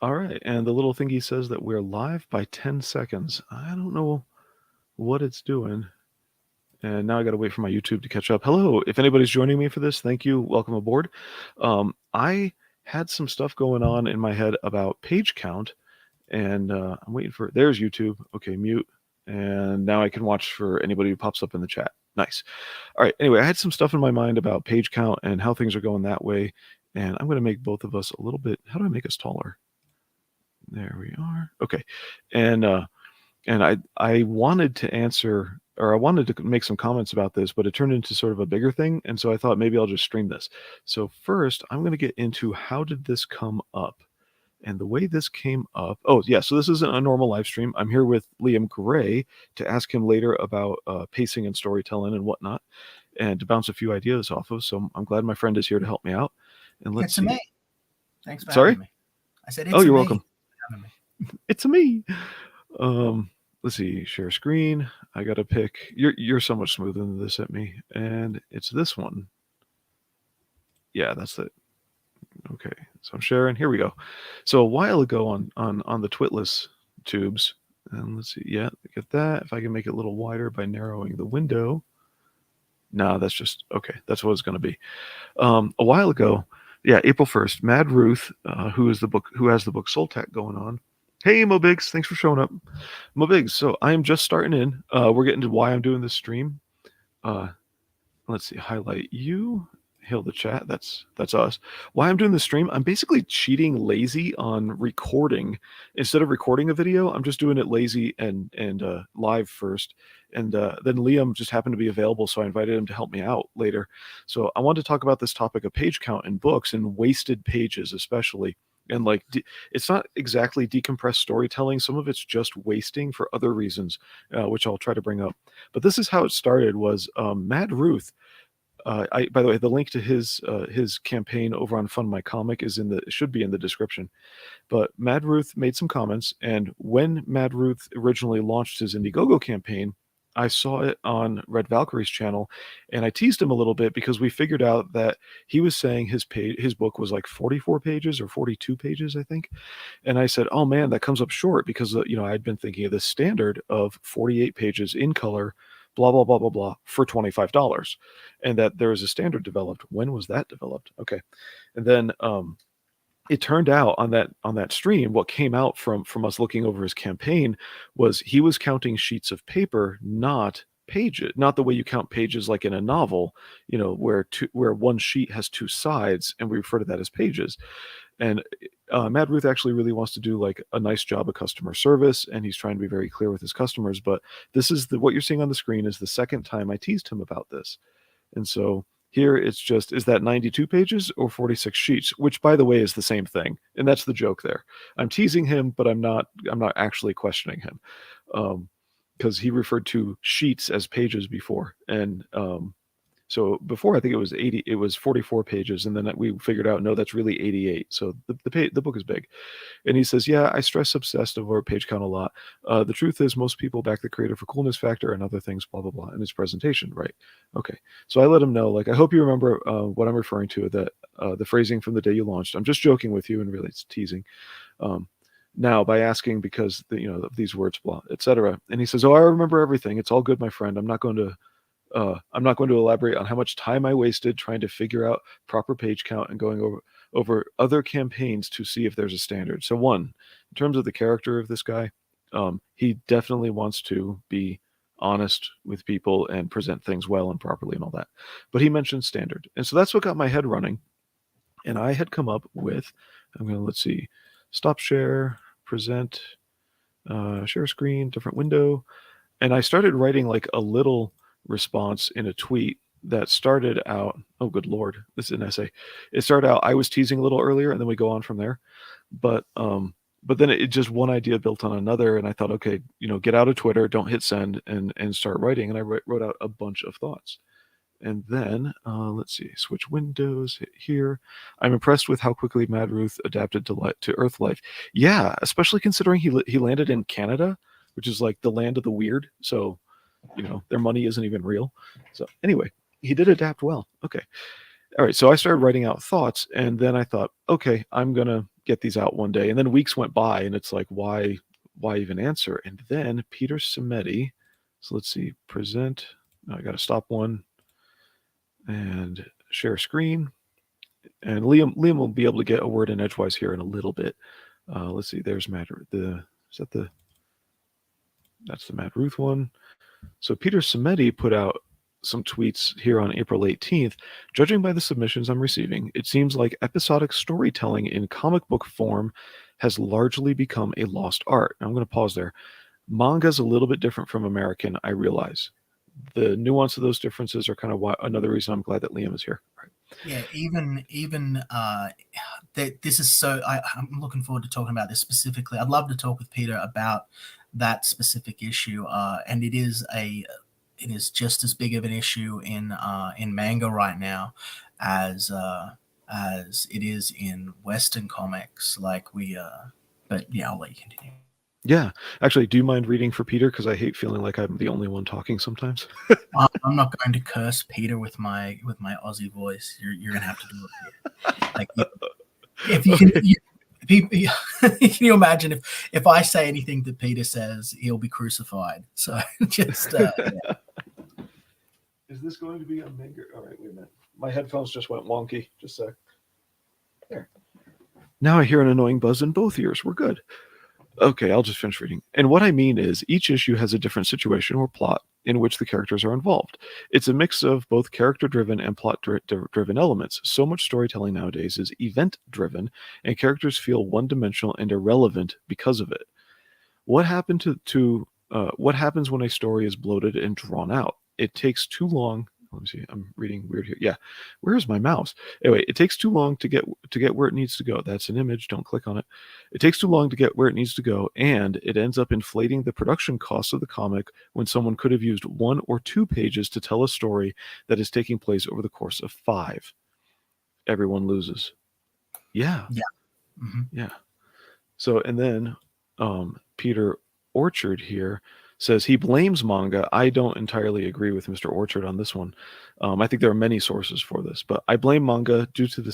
All right, and the little thingy says that we're live by 10 seconds. I don't know what it's doing. And now I got to wait for my YouTube to catch up. Hello, if anybody's joining me for this, thank you. Welcome aboard. I had some stuff going on in my head about page count, and I'm waiting for, there's YouTube. Okay, mute. And now I can watch for anybody who pops up in the chat. Nice. All right, anyway, I had some stuff in my mind about page count and how things are going that way. And I'm going to make both of us a little bit, how do I make us taller? There we are. Okay. And I wanted to answer, or I wanted to make some comments about this, but it turned into sort of a bigger thing. And so I thought maybe I'll just stream this. So first, I'm going to get into how did this come up? And the way this came up, oh yeah, so this isn't a normal live stream. I'm here with Liam Gray to ask him later about pacing and storytelling and whatnot, and to bounce a few ideas off of. So I'm glad my friend is here to help me out. And let's see. Me. Thanks for Sorry? having me. I said, oh, you're me. welcome. It's a me. Let's see, share screen. I gotta pick. You're so much smoother than this at me, and it's this one. Yeah, that's it. Okay, so I'm sharing. Here we go. So a while ago on the Twitless tubes, and let's see. Yeah, get that. If I can make it a little wider by narrowing the window. No, that's just okay. That's what it's going to be. A while ago, yeah, April 1st, Mad Ruth, who has the book SOLTAC going on. Hey, Mo Biggs, thanks for showing up. Mo Biggs, so I am just starting in. We're getting to why I'm doing this stream. Let's see, highlight you, hail the chat. That's us. Why I'm doing this stream, I'm basically cheating lazy on recording. Instead of recording a video, I'm just doing it lazy and live first. And then Liam just happened to be available, so I invited him to help me out later. So I wanted to talk about this topic of page count in books and wasted pages especially. And like, it's not exactly decompressed storytelling. Some of it's just wasting for other reasons, which I'll try to bring up. But this is how it started. Was Mad Ruth. By the way, the link to his campaign over on Fund My Comic is should be in the description. But Mad Ruth made some comments, and when Mad Ruth originally launched his Indiegogo campaign, I saw it on Red Valkyrie's channel, and I teased him a little bit because we figured out that he was saying his book was like 44 pages or 42 pages, I think. And I said, oh man, that comes up short because, I'd been thinking of this standard of 48 pages in color, blah, blah, blah, blah, blah, for $25. And that there is a standard developed. When was that developed? Okay. And then, it turned out on that stream, what came out from us looking over his campaign was he was counting sheets of paper, not pages, not the way you count pages like in a novel, where one sheet has two sides, and we refer to that as pages. And Mad Ruth actually really wants to do like a nice job of customer service, and he's trying to be very clear with his customers. But this is what you're seeing on the screen is the second time I teased him about this, and so. Here it's just, is that 92 pages or 46 sheets, which by the way is the same thing. And that's the joke there. I'm teasing him, but I'm not actually questioning him. Because he referred to sheets as pages before. And so before I think it was 44 pages, and then we figured out no, that's really 88. So the book is big. And he says, yeah, I stress obsessed over page count a lot. The truth is most people back the creator for coolness factor and other things, blah, blah, blah, in his presentation, right? Okay. So I let him know, like, I hope you remember what I'm referring to, that the phrasing from the day you launched. I'm just joking with you, and really it's teasing. Now by asking because, these words, blah, etc. And he says, oh, I remember everything. It's all good, my friend. I'm not going to elaborate on how much time I wasted trying to figure out proper page count and going over other campaigns to see if there's a standard. So one, in terms of the character of this guy, he definitely wants to be honest with people and present things well and properly and all that. But he mentioned standard. And so that's what got my head running. And I had come up with, let's see, stop share, present, share screen, different window. And I started writing like a little response in a tweet that started out, oh good lord, this is an essay. It started out, I was teasing a little earlier, and then we go on from there. But then it just, one idea built on another, and I thought, okay, get out of Twitter, don't hit send, and start writing. And I wrote out a bunch of thoughts. And then let's see, switch windows, hit here. I'm impressed with how quickly Mad Ruth adapted to Earth life. Yeah, especially considering he landed in Canada, which is like the land of the weird. So their money isn't even real. So anyway, he did adapt well. Okay. All right. So I started writing out thoughts, and then I thought, okay, I'm going to get these out one day. And then weeks went by, and it's like, why even answer? And then Peter Simeti, so let's see, present. I got to stop one and share screen. And Liam will be able to get a word in edgewise here in a little bit. Let's see, there's Matt. That's the Matt Ruth one. So Peter Simeti put out some tweets here on April 18th. Judging by the submissions I'm receiving, it seems like episodic storytelling in comic book form has largely become a lost art. Now I'm going to pause there. Manga's a little bit different from American, I realize. The nuance of those differences are kind of another reason I'm glad that Liam is here. Right. Yeah, even this is so. I'm looking forward to talking about this specifically. I'd love to talk with Peter about that specific issue, and it is just as big of an issue in manga right now as it is in Western comics. But yeah, I'll let you continue. Yeah, actually, do you mind reading for Peter? Because I hate feeling like I'm the only one talking sometimes. I'm not going to curse Peter with my Aussie voice. You're gonna have to do it. Like, if you can, can you imagine if I say anything that Peter says, he'll be crucified. So just. Yeah. Is this going to be a manga? All right, wait a minute. My headphones just went wonky. Just a sec. There. Now I hear an annoying buzz in both ears. We're good. Okay, I'll just finish reading. And what I mean is each issue has a different situation or plot in which the characters are involved. It's a mix of both character-driven and plot-driven elements. So much storytelling nowadays is event-driven, and characters feel one-dimensional and irrelevant because of it. What happens when a story is bloated and drawn out? It takes too long. Let me see. I'm reading weird here. Yeah. Where's my mouse? Anyway, it takes too long to get where it needs to go. That's an image. Don't click on it. It takes too long to get where it needs to go, and it ends up inflating the production costs of the comic when someone could have used 1 or 2 pages to tell a story that is taking place over the course of 5. Everyone loses. Yeah. Yeah. Mm-hmm. Yeah. So, and then Peter Orchard here says he blames manga. I don't entirely agree with Mr. Orchard on this one. I think there are many sources for this, but I blame manga due to the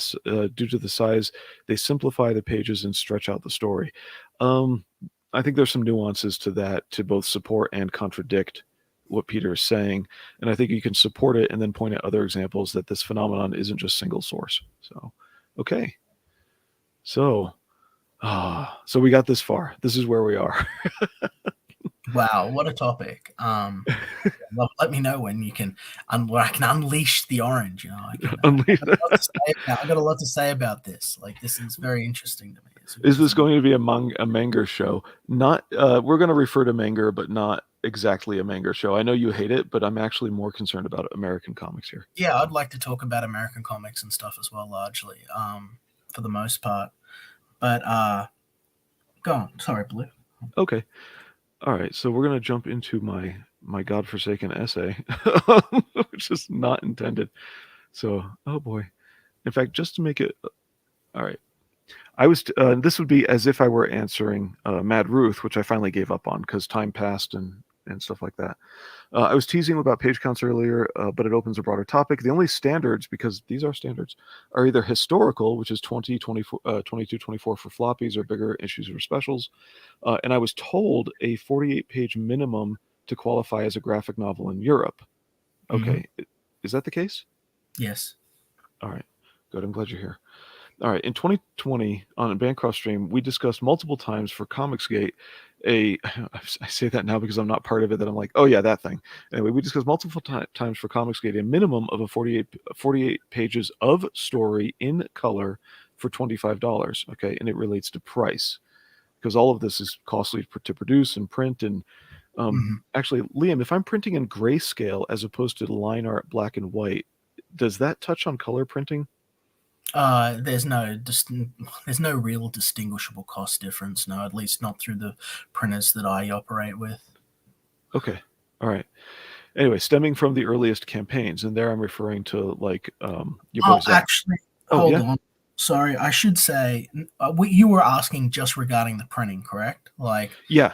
size. They simplify the pages and stretch out the story. I think there's some nuances to that to both support and contradict what Peter is saying, and I think you can support it and then point at other examples that this phenomenon isn't just single source. So, okay. So we got this far. This is where we are. Wow, what a topic! Let me know when you can, where I can unleash the orange. I got a lot to say about this. Like, this is very interesting to me. Is this going to be a manga show? Not. We're going to refer to manga, but not exactly a manga show. I know you hate it, but I'm actually more concerned about American comics here. Yeah, I'd like to talk about American comics and stuff as well, largely, for the most part. But go on. Sorry, Blue. Okay. All right, so we're going to jump into my godforsaken essay, which is not intended. So, oh boy. In fact, just to make it... All right. This would be as if I were answering Mad Ruth, which I finally gave up on because time passed and stuff like that. I was teasing about page counts earlier, but it opens a broader topic. The only standards, because these are standards, are either historical, which is 20, 24, 22, 24 for floppies or bigger issues or specials. And I was told a 48-page minimum to qualify as a graphic novel in Europe. Okay. Mm-hmm. Is that the case? Yes. All right. Good. I'm glad you're here. All right. In 2020, on a Bancroft stream, we discussed multiple times for Comicsgate I say that now because I'm not part of it, that I'm like, oh yeah, that thing. Anyway, we discussed multiple times for Comicsgate a minimum of 48 pages of story in color for $25. Okay. And it relates to price because all of this is costly to produce and print. And actually, Liam, if I'm printing in grayscale as opposed to line art black and white, does that touch on color printing? There's no real distinguishable cost difference. No, at least not through the printers that I operate with. Okay. All right. Anyway, stemming from the earliest campaigns, and there I'm referring to like your boy Zach. Actually, hold on. Sorry, I should say you were asking just regarding the printing, correct? Like, yeah.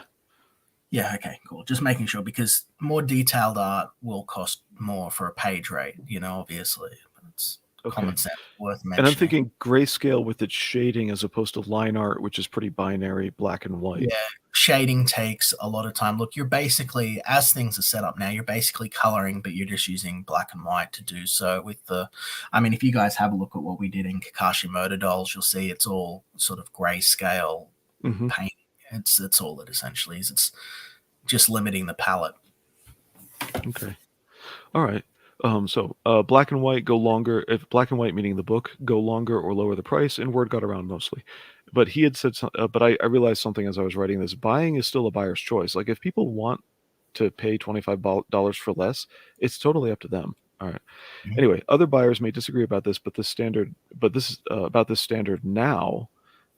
Okay, cool. Just making sure, because more detailed art will cost more for a page rate, obviously. But it's Okay. common sense, worth And I'm mentioning. thinking grayscale with its shading as opposed to line art, which is pretty binary, black and white. Yeah, shading takes a lot of time. Look, you're basically, as things are set up now, you're basically coloring, but you're just using black and white to do so. With the, I mean, if you guys have a look at what we did in Kakshi Murd3r Dolls, you'll see it's all sort of grayscale Mm-hmm. paint. It's all it essentially is. It's just limiting the palette. Okay. All right. So black and white go longer. If black and white meaning the book go longer or lower the price, and word got around mostly. But he had said, but I realized something as I was writing this. Buying is still a buyer's choice. Like if people want to pay $25 for less, it's totally up to them. All right. Mhm. Anyway, other buyers may disagree about this, but this is about this standard now.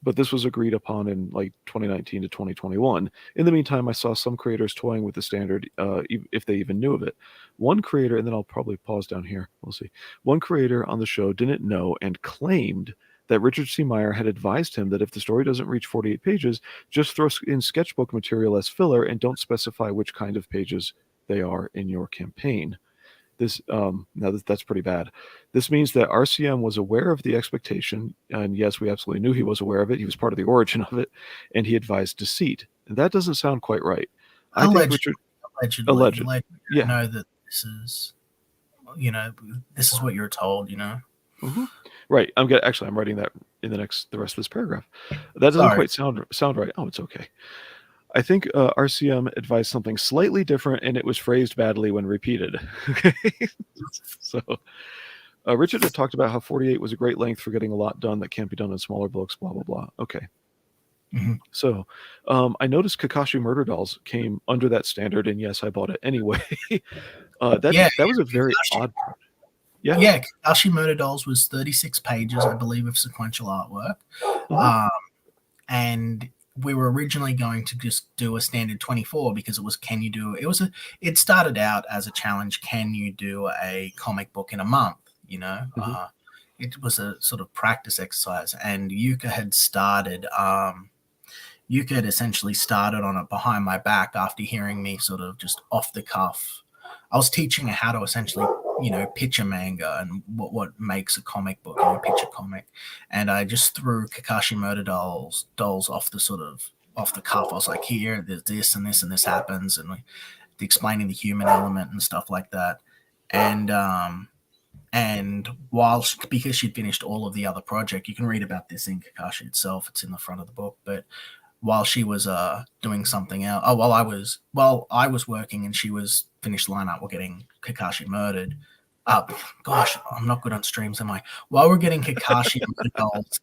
But this was agreed upon in like 2019 to 2021. In the meantime, I saw some creators toying with the standard, if they even knew of it. One creator, and then I'll probably pause down here. We'll see. One creator on the show didn't know and claimed that Richard C. Meyer had advised him that if the story doesn't reach 48 pages, just throw in sketchbook material as filler and don't specify which kind of pages they are in your campaign. That's pretty bad. This means that RCM was aware of the expectation, and yes, we absolutely knew he was aware of it. He was part of the origin of it, and he advised deceit. And that doesn't sound quite right. I think Richard Allegedly, yeah, know that this is what you're told. mm-hmm. Right. I'm writing that in the rest of this paragraph. That doesn't quite sound right. Oh, it's okay. I think RCM advised something slightly different, and it was phrased badly when repeated. Okay, so Richard had talked about how 48 was a great length for getting a lot done that can't be done in smaller books. Blah blah blah. Okay, Mhm. so I noticed Kakshi Murd3r Dolls came under that standard, and yes, I bought it anyway. That was a very odd part. Yeah, Kakshi Murd3r Dolls was 36 pages, I believe, of sequential artwork. Mhm. And we were originally going to just do a standard 24 because it started out as a challenge. Can you do a comic book in a month? Mhm. It was a sort of practice exercise, and Yuka had essentially started on it behind my back after hearing me sort of just off the cuff. I was teaching her how to essentially, pitch a manga and what makes a comic book, pitch a comic. And I just threw Kakshi Murd3r Dolls off the cuff. I was like, here, there's this and this and this happens, and explaining the human element and stuff like that. And because she'd finished all of the other project, you can read about this in Kakshi itself. It's in the front of the book, but while she was doing something else. Oh, while I was working and she was finished lineup, we're getting Kakshi murdered. Gosh, I'm not good on streams, am I? While we're getting Kakshi Dolls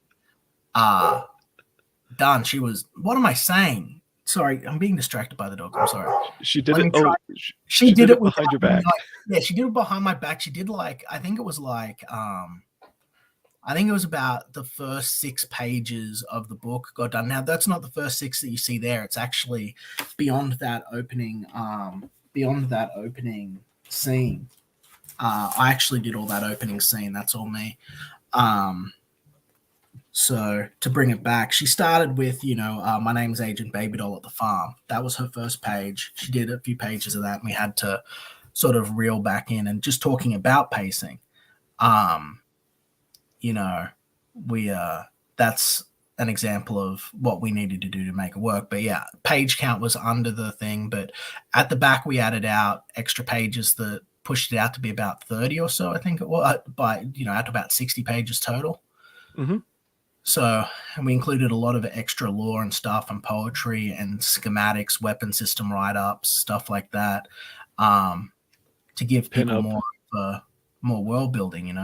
done, she was. What am I saying? Sorry, I'm being distracted by the dog. I'm sorry. She did it. Oh, she did it behind your back. Yeah, she did it behind my back. She did I think it was about the first 6 pages of the book got done. Now, that's not the first 6 that you see there. It's actually beyond that opening scene. I actually did all that opening scene. That's all me. So to bring it back, she started with, my name's Agent Baby Doll at the farm. That was her first page. She did a few pages of that, and we had to sort of reel back in and just talking about pacing. That's an example of what we needed to do to make it work. But yeah, page count was under the thing, but at the back we added out extra pages that pushed it out to be about 30 or so, I think it was, out to about 60 pages total. Mm-hmm. So, and we included a lot of extra lore and stuff and poetry and schematics, weapon system write-ups, stuff like that, to give people more world building,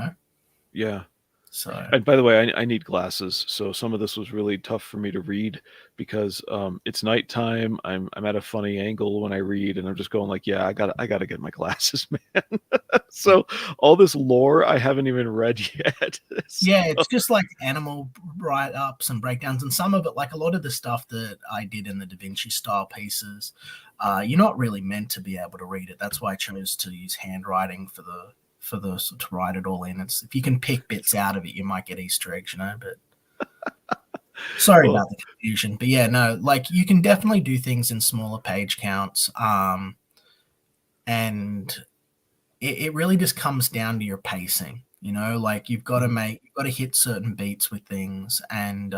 Yeah. So, and by the way, I need glasses, so some of this was really tough for me to read because it's nighttime. I'm at a funny angle when I read, and I'm just going like, yeah, I gotta get my glasses, man. So all this lore I haven't even read yet. So. Yeah, it's just like animal write-ups and breakdowns, and some of it, like a lot of the stuff that I did in the Da Vinci style pieces, you're not really meant to be able to read it. That's why I chose to use handwriting to write it all in. It's if you can pick bits out of it, you might get Easter eggs, but sorry about the confusion. But yeah, no, like you can definitely do things in smaller page counts. And it really just comes down to your pacing. You know, like you've got to hit certain beats with things, and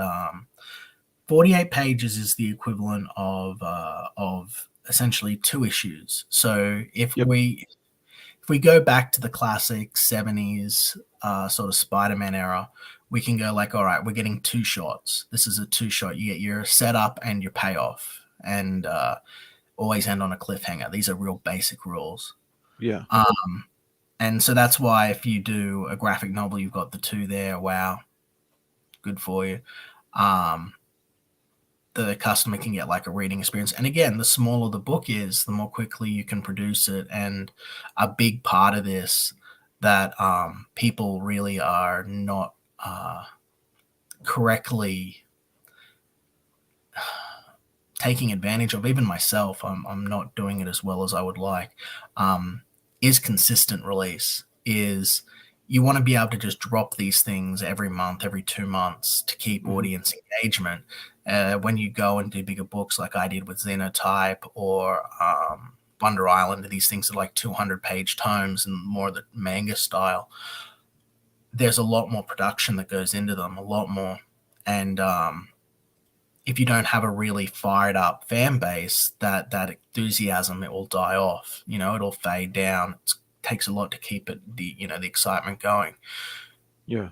48 pages is the equivalent of essentially 2 issues. So Yep. if we go back to the classic 70s sort of Spider-Man era, we can go like, all right, we're getting 2 shots. This is a 2-shot. You get your setup and your payoff, and always end on a cliffhanger. These are real basic rules. Yeah. And so that's why if you do a graphic novel, you've got the 2 there. Wow, good for you. The customer can get like a reading experience. And again, the smaller the book is, the more quickly you can produce it. And a big part of this that people really are not correctly taking advantage of, even myself, I'm not doing it as well as I would like, is consistent release. Is you want to be able to just drop these things every month, every 2 months to keep audience engagement. When you go and do bigger books like I did with Xenotype or Wonder Island, these things are like 200-page tomes and more of the manga style. There's a lot more production that goes into them, a lot more. And if you don't have a really fired up fan base, that enthusiasm, it will die off. You know, it'll fade down. It takes a lot to keep it the excitement going. Yeah.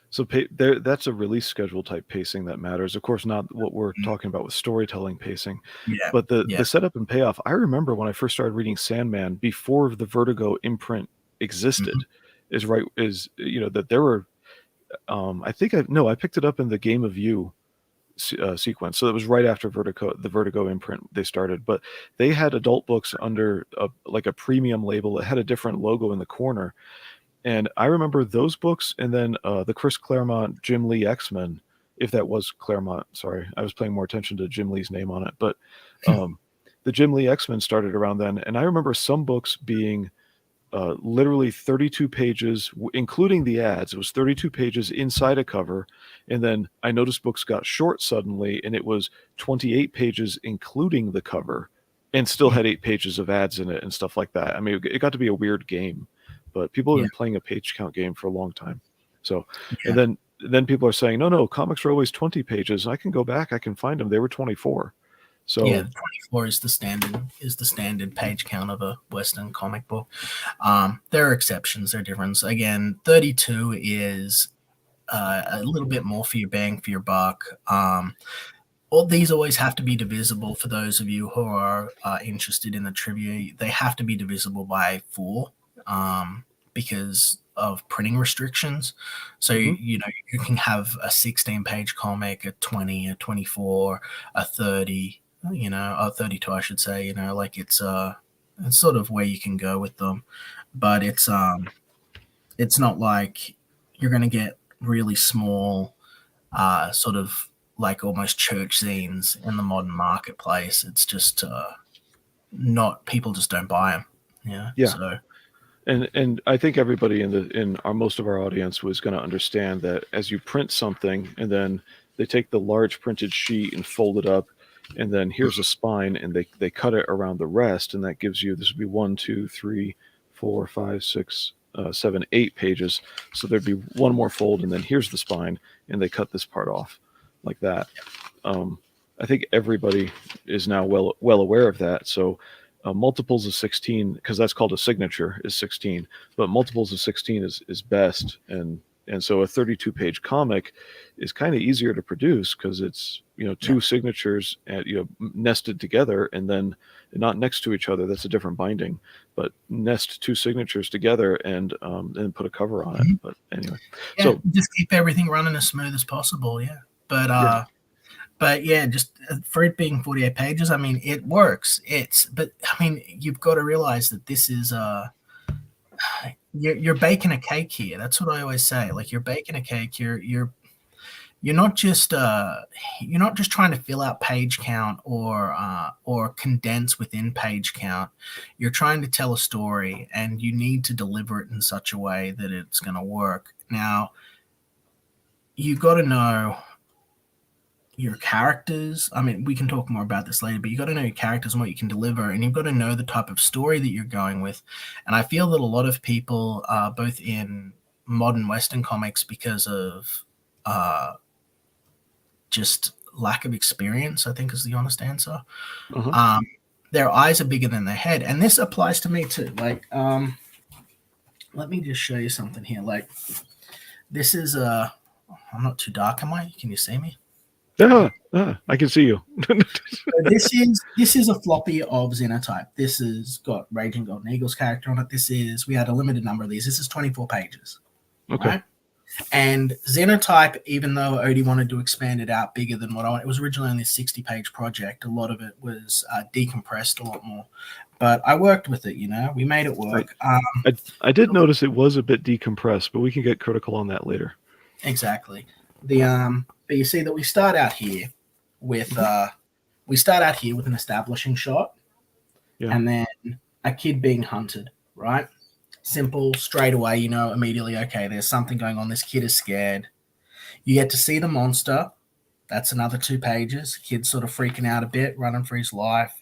So that's a release schedule type pacing that matters. Of course, not what we're talking about with storytelling pacing, Yeah, but the yeah, setup and payoff. I remember when I first started reading Sandman before the Vertigo imprint existed. Is that there were. I think I picked it up in the Game of You sequence. So it was right after the Vertigo imprint they started, but they had adult books under like a premium label. It had a different logo in the corner. And I remember those books, and then the Chris Claremont, Jim Lee X-Men, if that was Claremont. Sorry, I was paying more attention to Jim Lee's name on it. But the Jim Lee X-Men started around then, and I remember some books being literally 32 pages, including the ads. It was 32 pages inside a cover, and then I noticed books got short suddenly, and it was 28 pages including the cover, and still had 8 pages of ads in it and stuff like that. I mean, it got to be a weird game. But people have yeah, been playing a page count game for a long time. So, yeah. and then people are saying, no, comics are always 20 pages. I can go back, I can find them. They were 24. Yeah, So, 24 is the standard page count of a Western comic book. There are exceptions, there are differences. Again, 32 is a little bit more for your bang for your buck. All these always have to be divisible. For those of you who are interested in the trivia, they have to be divisible by 4 because of printing restrictions. So you can have a 16-page comic, a 20, a 24, a 30, a 32, I should say. Like it's sort of where you can go with them, but it's not like you're going to get really small, sort of like almost church zines in the modern marketplace. It's just not, people just don't buy them. yeah. So And I think everybody in our most of our audience was going to understand that as you print something and then they take the large printed sheet and fold it up, and then here's a spine, and they cut it around the rest, and that gives you, this would be 1, 2, 3, 4, 5, 6, 7, 8 pages. So there'd be one more fold, and then here's the spine, and they cut this part off like that. I think everybody is now well aware of that. So multiples of 16, because that's called a signature, is 16, but multiples of 16 is best. And so a 32 page comic is kind of easier to produce because it's, 2 signatures at, nested together, and then not next to each other. That's a different binding, but nest 2 signatures together and put a cover on it. But anyway, so just keep everything running as smooth as possible. Yeah. But yeah, just for it being 48 pages, I mean, it works. But I mean, you've got to realize that this is you're baking a cake here. That's what I always say. Like, you're baking a cake. You're not just trying to fill out page count or condense within page count. You're trying to tell a story, and you need to deliver it in such a way that it's going to work. Now, you got to know your characters. I mean, we can talk more about this later, but you got to know your characters and what you can deliver, and you've got to know the type of story that you're going with. And I feel that a lot of people, both in modern Western comics because of just lack of experience, I think is the honest answer. Uh-huh. Their eyes are bigger than their head. And this applies to me too. Like, let me just show you something here. Like, this is I'm not too dark, am I? Can you see me? I can see you. So this is a floppy of Xenotype. This has got Raging Golden Eagles character on it. We had a limited number of these. This is 24 pages. Okay. Right? And Xenotype, even though Odie wanted to expand it out bigger than what I wanted, it was originally only a 60-page project. A lot of it was decompressed a lot more. But I worked with it, we made it work. I did notice it was a bit decompressed, but we can get critical on that later. Exactly. But you see that we start out here with an establishing shot, and then a kid being hunted, right? Simple, straight away, immediately, okay, there's something going on. This kid is scared. You get to see the monster. That's another 2 pages. Kid's sort of freaking out a bit, running for his life.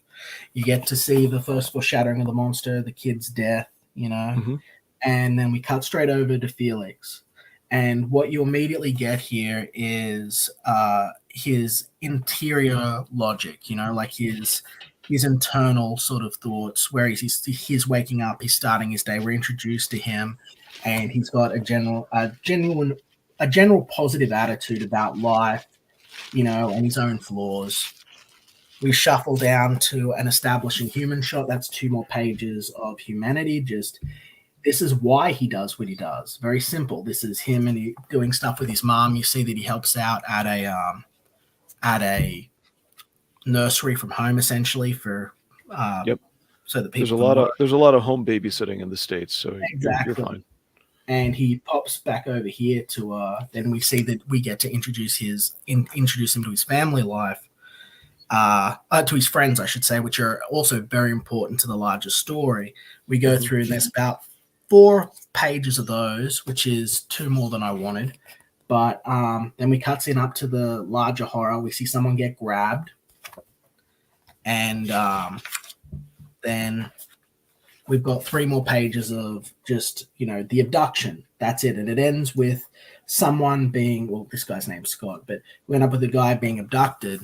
You get to see the first foreshadowing of the monster, the kid's death, and then we cut straight over to Felix. And what you immediately get here is his interior logic, like his internal sort of thoughts, where he's waking up, he's starting his day. We're introduced to him, and he's got a general positive attitude about life, and his own flaws. We shuffle down to an establishing human shot. That's 2 more pages of humanity. This is why he does what he does. Very simple. This is him and he doing stuff with his mom. You see that he helps out at a nursery from home, essentially, for so that people. There's a lot of home babysitting in the States, so exactly. You're fine. And he pops back over here to then we see that we get to introduce him to his family life, to his friends, I should say, which are also very important to the larger story. We go through, and there's about 4 pages of those, which is 2 more than I wanted. But then we cuts in up to the larger horror. We see someone get grabbed, and then we've got 3 more pages of just, the abduction. That's it. And it ends with someone being, well, this guy's name's Scott, but we end up with a guy being abducted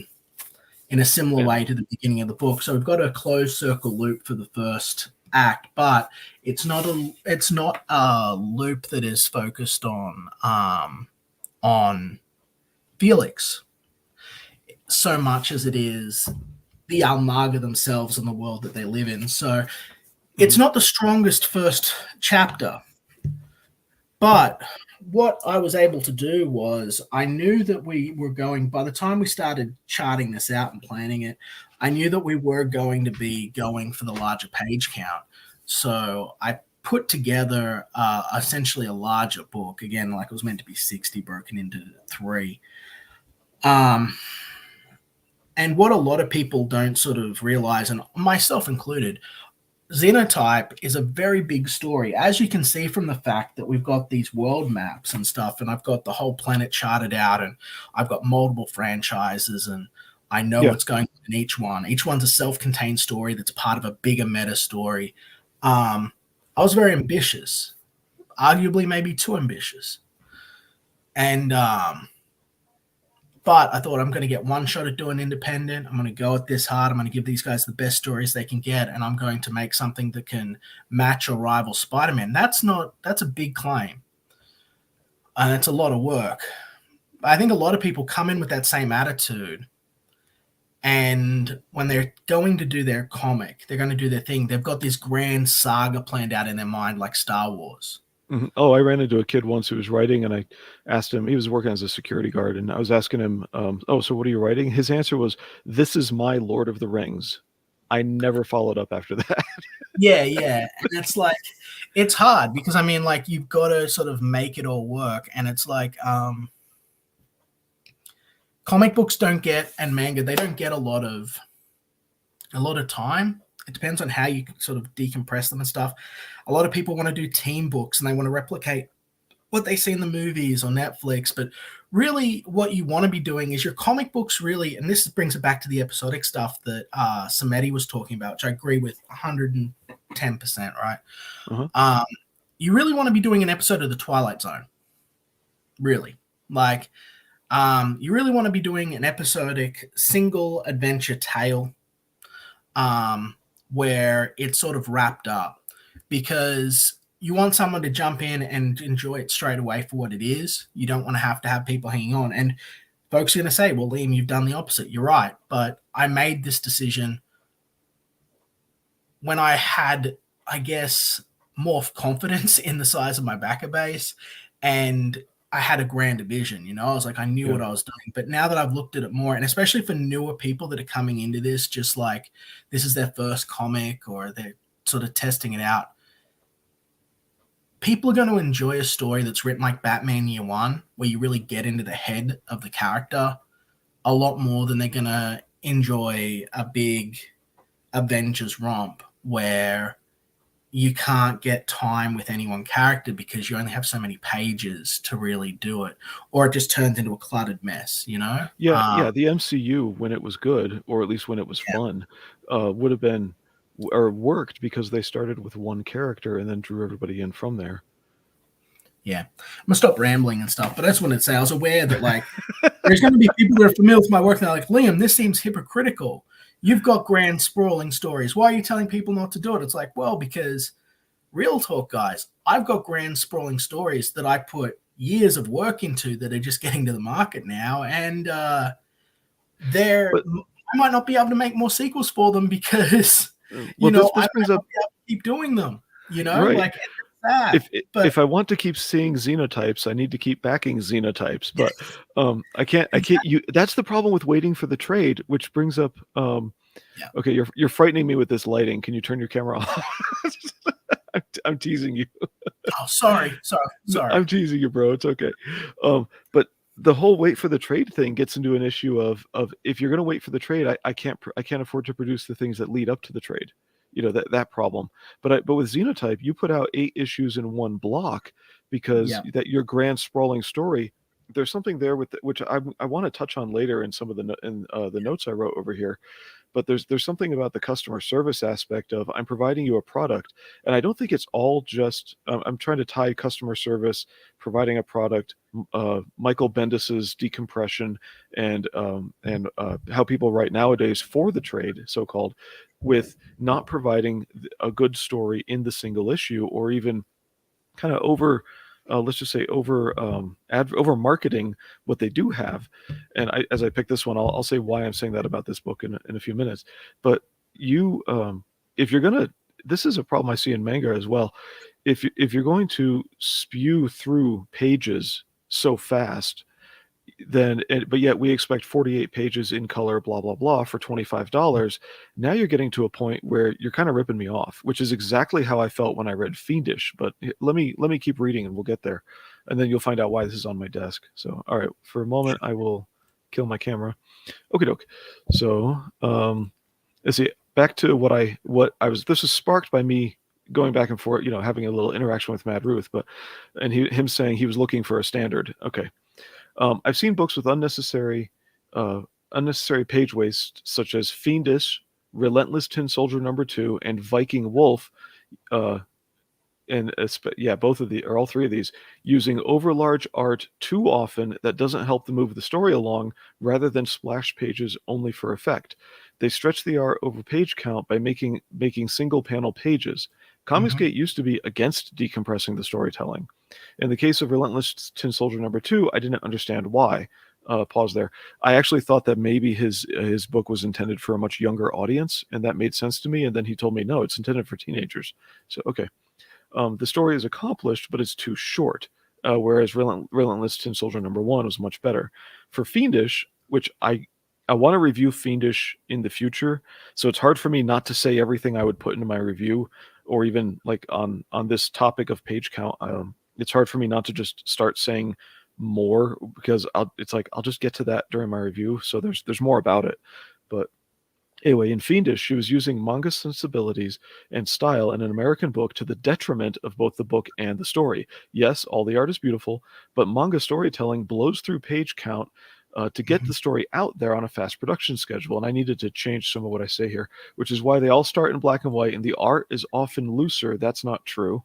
in a similar way to the beginning of the book. So we've got a closed circle loop for the first act, but it's not a loop that is focused on Felix so much as it is the Almaga themselves and the world that they live in. So it's not the strongest first chapter, but what I was able to do was I knew that we were going, by the time we started charting this out and planning it, I knew that we were going to be going for the larger page count. So I put together essentially a larger book, again, like it was meant to be 60 broken into 3. And what a lot of people don't sort of realize, and myself included, Xenotype is a very big story, as you can see from the fact that we've got these world maps and stuff, and I've got the whole planet charted out, and I've got multiple franchises, and I know what's going on in each one. Each one's a self-contained story that's part of a bigger meta story. I was very ambitious, arguably maybe too ambitious. And but I thought I'm going to get one shot at doing independent. I'm going to go at this hard. I'm going to give these guys the best stories they can get, and I'm going to make something that can match or rival Spider-Man. That's a big claim, and it's a lot of work. I think a lot of people come in with that same attitude, and when they're going to do their comic, they're going to do their thing. They've got this grand saga planned out in their mind, like Star Wars. Mm-hmm. Oh, I ran into a kid once who was writing, and I asked him, he was working as a security guard, and I was asking him, so what are you writing? His answer was, "This is my Lord of the Rings." I never followed up after that. Yeah. And it's like, it's hard because, I mean, like, you've got to sort of make it all work. And it's like, comic books don't get, and manga, they don't get a lot of time. It depends on how you sort of decompress them and stuff. A lot of people want to do team books and they want to replicate what they see in the movies or Netflix. But really what you want to be doing is your comic books really, and this brings it back to the episodic stuff that Samedi was talking about, which I agree with 110%, right? you really want to be doing an episode of The Twilight Zone. Really. Like, you really want to be doing an episodic single adventure tale where it's sort of wrapped up, because you want someone to jump in and enjoy it straight away for what it is. You don't want to have people hanging on. And folks are going to say, well, Liam, you've done the opposite. You're right. But I made this decision when I had, I guess, more confidence in the size of my backer base, and I had a grander vision. I was like, I knew what I was doing. But now that I've looked at it more, and especially for newer people that are coming into this, just like this is their first comic or they're sort of testing it out, people are going to enjoy a story that's written like Batman Year One, where you really get into the head of the character a lot more than they're going to enjoy a big Avengers romp where you can't get time with any one character because you only have so many pages to really do it, or it just turns into a cluttered mess, Yeah, the MCU, when it was good, or at least when it was fun, would have been or worked because they started with one character and then drew everybody in from there. Yeah, I'm gonna stop rambling and stuff, but that's what I'd say. I was aware that like there's going to be people that are familiar with my work and they're like, Liam, this seems hypocritical. You've got grand sprawling stories. Why are you telling people not to do it? It's like, well, because real talk, guys, I've got grand sprawling stories that I put years of work into that are just getting to the market now, and I might not be able to make more sequels for them because I might not be able to keep doing them. Right. Like that. If I want to keep seeing Xenotypes, I need to keep backing Xenotypes. But I can't. That's the problem with waiting for the trade, which brings up. Okay, you're frightening me with this lighting. Can you turn your camera off? I'm teasing you. Oh, sorry. I'm teasing you, bro. It's okay. But the whole wait for the trade thing gets into an issue of if you're going to wait for the trade, I can't afford to produce the things that lead up to the trade. That problem. But with Xenotype, you put out 8 issues in one block because that your grand sprawling story. There's something there with which I want to touch on later in some of the notes I wrote over here. But there's something about the customer service aspect of I'm providing you a product, and I don't think it's all just I'm trying to tie customer service, providing a product, Michael Bendis's decompression, and how people write nowadays for the trade, so-called, with not providing a good story in the single issue, or even kind of over let's just say over marketing what they do have. And as I pick this one, I'll say why I'm saying that about this book in a few minutes. But you, if you're gonna, this is a problem I see in manga as well. If you're going to spew through pages so fast, but yet we expect 48 pages in color, blah blah blah, for $25. Now you're getting to a point where you're kind of ripping me off, which is exactly how I felt when I read Fiendish. But let me keep reading and we'll get there, and then you'll find out why this is on my desk. So all right, for a moment I will kill my camera. Okay doke. So let's see, back to what I was, this was sparked by me going back and forth, having a little interaction with Mad Ruth, and him saying he was looking for a standard. Okay. I've seen books with unnecessary page waste, such as Fiendish, Relentless Tin Soldier #2, and Viking Wolf, both of the, or all three of these, using overlarge art too often that doesn't help to move the story along, rather than splash pages only for effect. They stretch the art over page count by making single panel pages. Comicsgate used to be against decompressing the storytelling. In the case of Relentless Tin Soldier #2, I didn't understand why. Pause there. I actually thought that maybe his book was intended for a much younger audience, and that made sense to me. And then he told me, no, it's intended for teenagers. So, okay. The story is accomplished, but it's too short. Whereas Relentless Tin Soldier #1 was much better. For Fiendish, which I want to review Fiendish in the future, so it's hard for me not to say everything I would put into my review, or even like on this topic of page count. It's hard for me not to just start saying more, because I'll just get to that during my review. So there's more about it. But anyway, in Fiendish, she was using manga sensibilities and style in an American book to the detriment of both the book and the story. Yes, all the art is beautiful, but manga storytelling blows through page count to get the story out there on a fast production schedule. And I needed to change some of what I say here, which is why they all start in black and white, and the art is often looser. That's not true.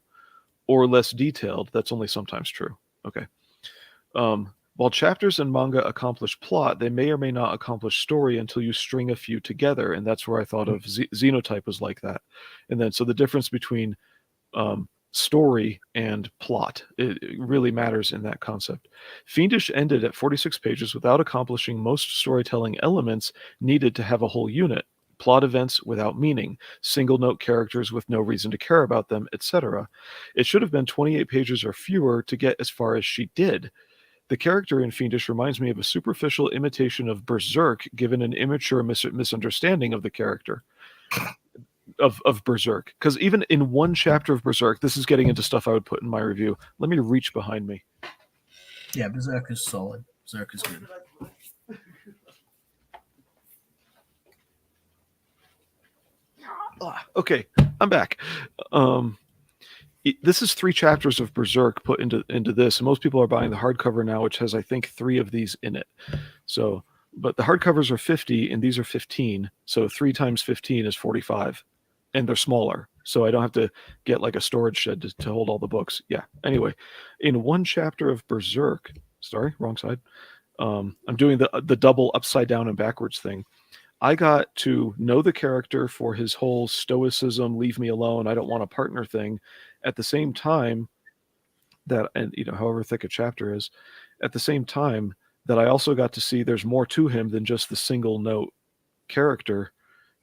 or less detailed. That's only sometimes true. Okay. While chapters in manga accomplish plot, they may or may not accomplish story until you string a few together, and that's where I thought of Xenotype was like that. And then so the difference between story and plot, it really matters in that concept. Fiendish ended at 46 pages without accomplishing most storytelling elements needed to have a whole unit. Plot events without meaning, single note characters with no reason to care about them, etc. It should have been 28 pages or fewer to get as far as she did. The character in Fiendish reminds me of a superficial imitation of Berserk, given an immature misunderstanding of the character of Berserk. Because even in one chapter of Berserk, this is getting into stuff I would put in my review. Let me reach behind me. Yeah, Berserk is solid. Berserk is good. Okay, I'm back. This is 3 chapters of Berserk put into this, and most people are buying the hardcover now, which has I think 3 of these in it. So, but the hardcovers are 50 and these are 15, so 3 times 15 is 45, and they're smaller, so I don't have to get like a storage shed to hold all the books. Yeah. Anyway, in one chapter of Berserk, sorry, wrong side. I'm doing the double upside down and backwards thing. I got to know the character for his whole stoicism, leave me alone, I don't want a partner thing, at the same time that, and however thick a chapter is, at the same time that I also got to see there's more to him than just the single note character.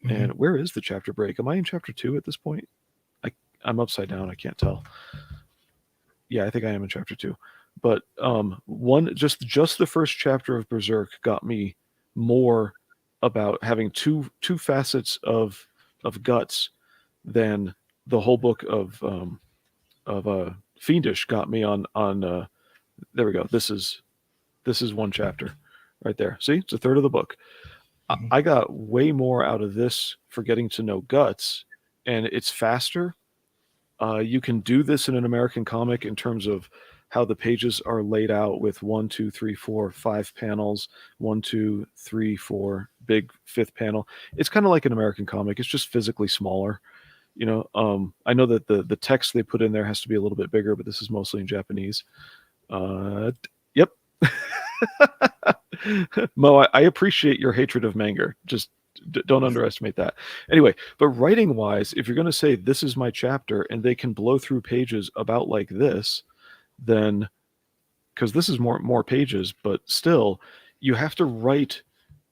Mm-hmm. And where is the chapter break? Am I in chapter 2 at this point? I'm upside down, I can't tell. Yeah, I think I am in chapter 2. But just the first chapter of Berserk got me more about having two facets of guts than the whole book of Fiendish got me on there we go. This is one chapter right there. See, it's a third of the book. Mm-hmm. I got way more out of this for getting to know guts, and it's faster. You can do this in an American comic in terms of how the pages are laid out with 1, 2, 3, 4, 5 panels, 1, 2, 3, 4, big 5th panel. It's kind of like an American comic. It's just physically smaller. I know that the text they put in there has to be a little bit bigger, but this is mostly in Japanese. Yep. Mo, I appreciate your hatred of manga. Just don't underestimate that. Anyway, but writing wise, if you're going to say this is my chapter and they can blow through pages about like this, then, because this is more pages, but still you have to write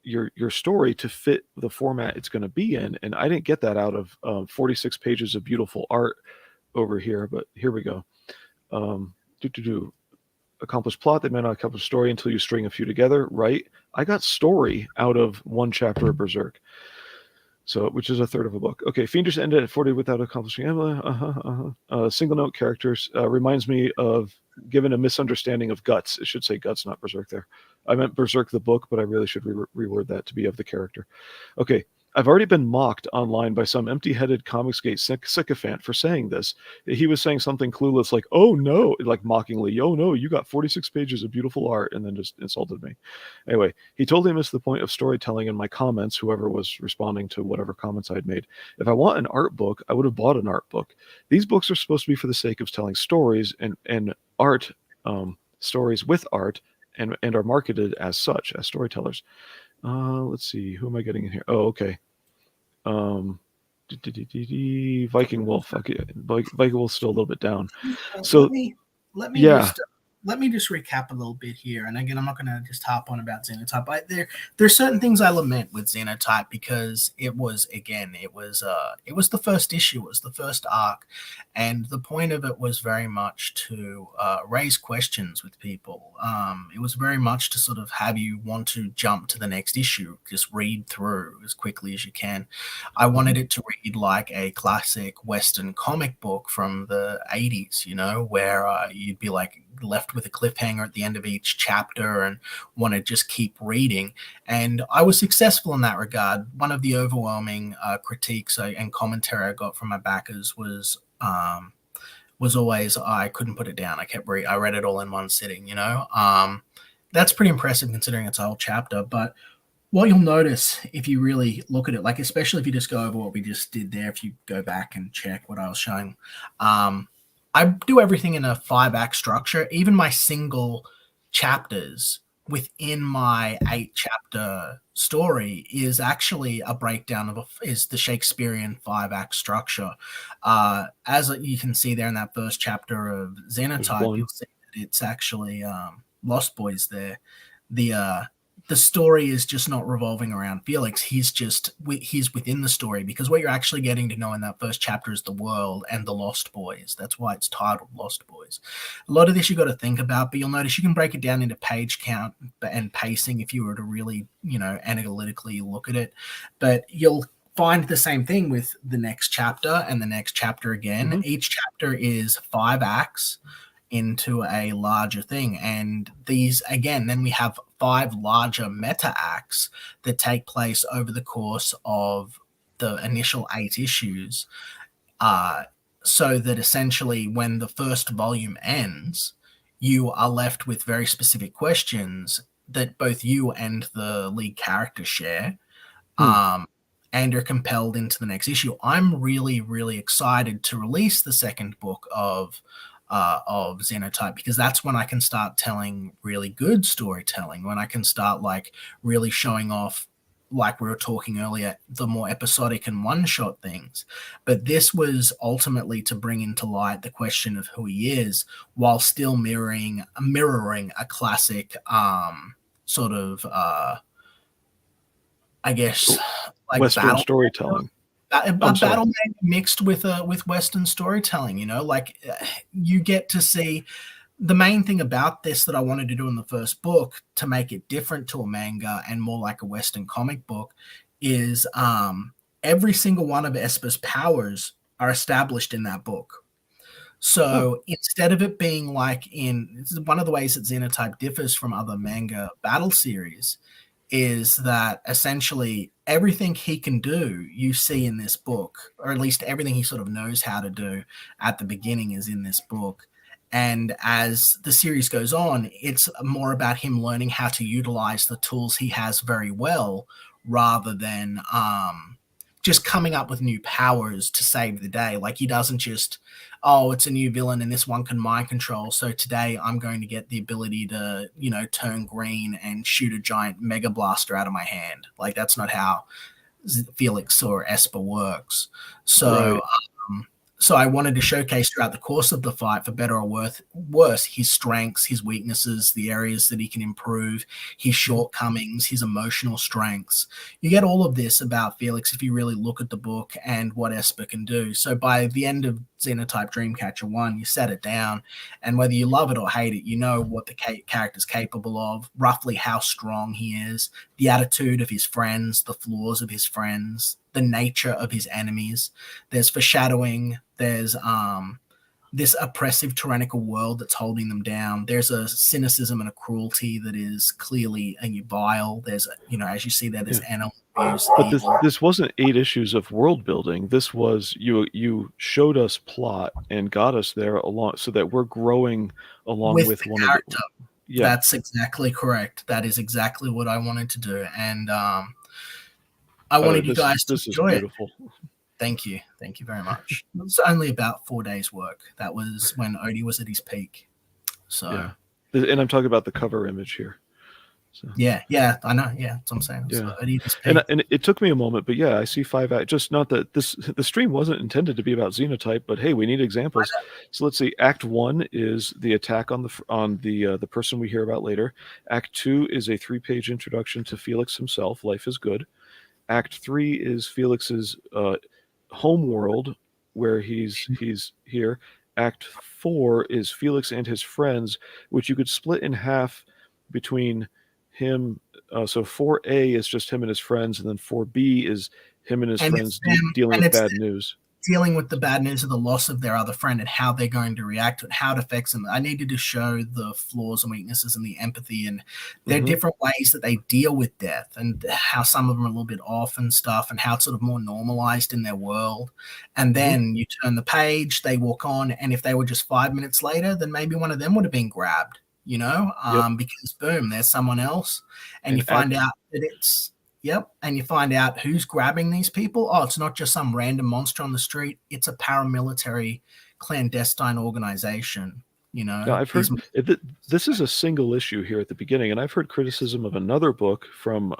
your story to fit the format it's going to be in. And I didn't get that out of 46 pages of beautiful art over here, but here we go. Accomplish plot, they may not accomplish story until you string a few together, right? I got story out of one chapter of Berserk, so which is a third of a book. Okay, Fiendish ended at 40 without accomplishing single note characters. Reminds me of, given a misunderstanding of guts. It should say guts, not Berserk there. I meant Berserk the book, but I really should reword that to be of the character. Okay, I've already been mocked online by some empty-headed Comicsgate sycophant for saying this. He was saying something clueless like, oh no, like mockingly, oh no, you got 46 pages of beautiful art, and then just insulted me. Anyway, he totally missed the point of storytelling in my comments, whoever was responding to whatever comments I'd made. If I want an art book, I would have bought an art book. These books are supposed to be for the sake of telling stories and art, stories with art, and are marketed as such, as storytellers. Let's see, who am I getting in here? Oh, okay. Viking Wolf. Okay, Viking Wolf's still a little bit down. So let me just recap a little bit here. And again, I'm not going to just hop on about Xenotype. There's certain things I lament with Xenotype because it was the first issue, it was the first arc, and the point of it was very much to raise questions with people. It was very much to sort of have you want to jump to the next issue, just read through as quickly as you can. I wanted it to read like a classic Western comic book from the 80s, where you'd be like left with a cliffhanger at the end of each chapter and want to just keep reading. And I was successful in that regard. One of the overwhelming critiques and commentary I got from my backers was always I couldn't put it down. I read it all in one sitting, That's pretty impressive considering it's a whole chapter. But what you'll notice if you really look at it, like especially if you just go over what we just did there, if you go back and check what I was showing, I do everything in a 5-act structure. Even my single chapters within my 8-chapter story is actually a breakdown of is the Shakespearean 5-act structure. As you can see there in that first chapter of Xenotype, you'll see that it's actually Lost Boys there. The story is just not revolving around Felix. He's within the story, because what you're actually getting to know in that first chapter is the world and the Lost Boys. That's why it's titled Lost Boys. A lot of this you got to think about, but you'll notice you can break it down into page count and pacing if you were to really, analytically look at it. But you'll find the same thing with the next chapter and the next chapter again. Mm-hmm. Each chapter is 5 acts into a larger thing, and these again, then we have 5 larger meta acts that take place over the course of the initial 8 issues, so that essentially when the first volume ends, you are left with very specific questions that both you and the lead character share, and are compelled into the next issue. I'm really, really excited to release the second book of Xenotype, because that's when I can start telling really good storytelling, when I can start like really showing off, like we were talking earlier, the more episodic and one-shot things. But this was ultimately to bring into light the question of who he is, while still mirroring a classic sort of I guess like Western storytelling. A battle mixed with Western storytelling, like you get to see the main thing about this that I wanted to do in the first book to make it different to a manga and more like a Western comic book is every single one of Esper's powers are established in that book. So instead of it being like this is one of the ways that Xenotype differs from other manga battle series, is that essentially everything he can do you see in this book, or at least everything he sort of knows how to do at the beginning is in this book. And as the series goes on, it's more about him learning how to utilize the tools he has very well, rather than just coming up with new powers to save the day. Like he doesn't just, it's a new villain and this one can mind control, so today I'm going to get the ability to, turn green and shoot a giant mega blaster out of my hand. Like that's not how Felix or Esper works. So Right. So I wanted to showcase throughout the course of the fight, for better or worse, his strengths, his weaknesses, the areas that he can improve, his shortcomings, his emotional strengths. You get all of this about Felix if you really look at the book and what Esper can do. So by the end of Xenotype Dreamcatcher 1, you set it down, and whether you love it or hate it, you know what the character's capable of, roughly how strong he is, the attitude of his friends, the flaws of his friends, the nature of his enemies. There's foreshadowing. There's this oppressive, tyrannical world that's holding them down. There's a cynicism and a cruelty that is clearly vile. There's, as you see there, there's animal abuse. But this wasn't 8 issues of world building. This was you showed us plot and got us there along, so that we're growing along with one character. Yeah, that's exactly correct. That is exactly what I wanted to do, and I wanted you guys to enjoy it. Thank you very much. It's only about 4 days' work. That was when Odie was at his peak. So, yeah. And I'm talking about the cover image here. So. Yeah, I know. Yeah, that's what I'm saying. Yeah, so Odie at his peak. And it took me a moment, but yeah, I see 5 just not that the stream wasn't intended to be about Xenotype, but hey, we need examples. So let's see. Act 1 is the attack on the person we hear about later. Act 2 is a 3-page introduction to Felix himself. Life is good. Act 3 is Felix's home world, where he's here. Act 4 is Felix and his friends, which you could split in half between him. So 4A is just him and his friends, and then 4B is him and his friends dealing with bad news. Dealing with the bad news of the loss of their other friend and how they're going to react to it, how it affects them. I needed to show the flaws and weaknesses and the empathy, and there are different ways that they deal with death, and how some of them are a little bit off and stuff, and how it's sort of more normalized in their world. And then you turn the page, they walk on, and if they were just 5 minutes later, then maybe one of them would have been grabbed, because boom, there's someone else, and you find out that it's Yep. And you find out who's grabbing these people. Oh, it's not just some random monster on the street. It's a paramilitary clandestine organization. You Now, know, I've heard this is a single issue here at the beginning, and I've heard criticism of another book from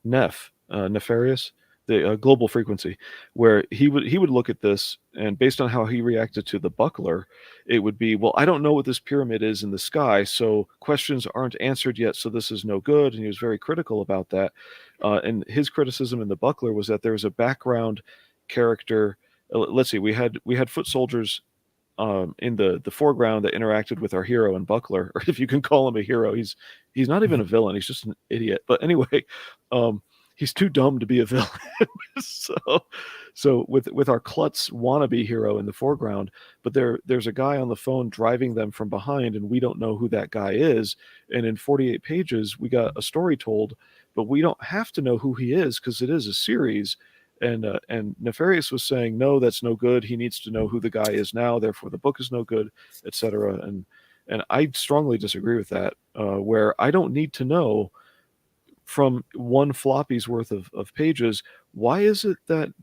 Nefarious, the Global Frequency, where he would look at this, and based on how he reacted to the Buckler, it would be, well, I don't know what this pyramid is in the sky, so questions aren't answered yet, so this is no good, and he was very critical about that. And his criticism in the Buckler was that there was a background character. Let's see, we had foot soldiers in the foreground that interacted with our hero in Buckler, or if you can call him a hero, he's not even a villain. He's just an idiot. But anyway, he's too dumb to be a villain. so with our klutz wannabe hero in the foreground, but there's a guy on the phone driving them from behind, and we don't know who that guy is. And in 48 pages, we got a story told, but we don't have to know who he is because it is a series. And Nefarious was saying, no, that's no good. He needs to know who the guy is now. Therefore, the book is no good, etc. And I strongly disagree with that. Where I don't need to know from one floppy's worth of pages, why is it that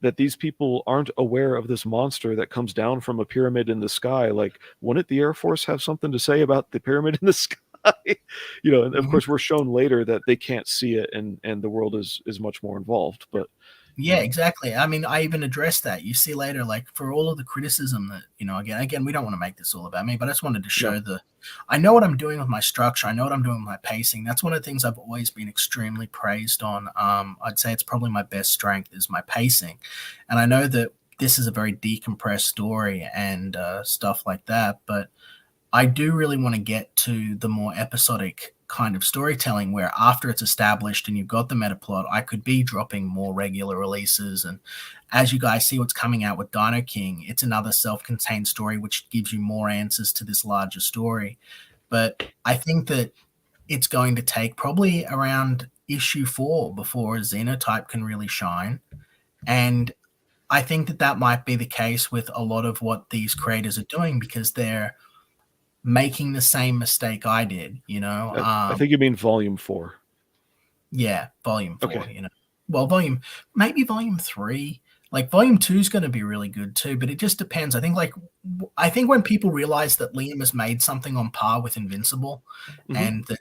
that these people aren't aware of this monster that comes down from a pyramid in the sky? Like, wouldn't the Air Force have something to say about the pyramid in the sky? And of course we're shown later that they can't see it, and the world is much more involved. But yeah, exactly. I mean, I even addressed that. You see later, like, for all of the criticism that, again, we don't want to make this all about me, but I just wanted to show I know what I'm doing with my structure. I know what I'm doing with my pacing. That's one of the things I've always been extremely praised on. I'd say it's probably my best strength is my pacing. And I know that this is a very decompressed story and stuff like that, but I do really want to get to the more episodic kind of storytelling where after it's established and you've got the meta plot, I could be dropping more regular releases. And as you guys see what's coming out with Dino King, it's another self-contained story which gives you more answers to this larger story. But I think that it's going to take probably around issue 4 before Xenotype can really shine. And I think that that might be the case with a lot of what these creators are doing because they're making the same mistake I did, I think you mean volume 4. Yeah, volume 4, Okay. Well, maybe volume 3. Like, volume 2 is going to be really good too, but it just depends. I think when people realize that Liam has made something on par with Invincible and that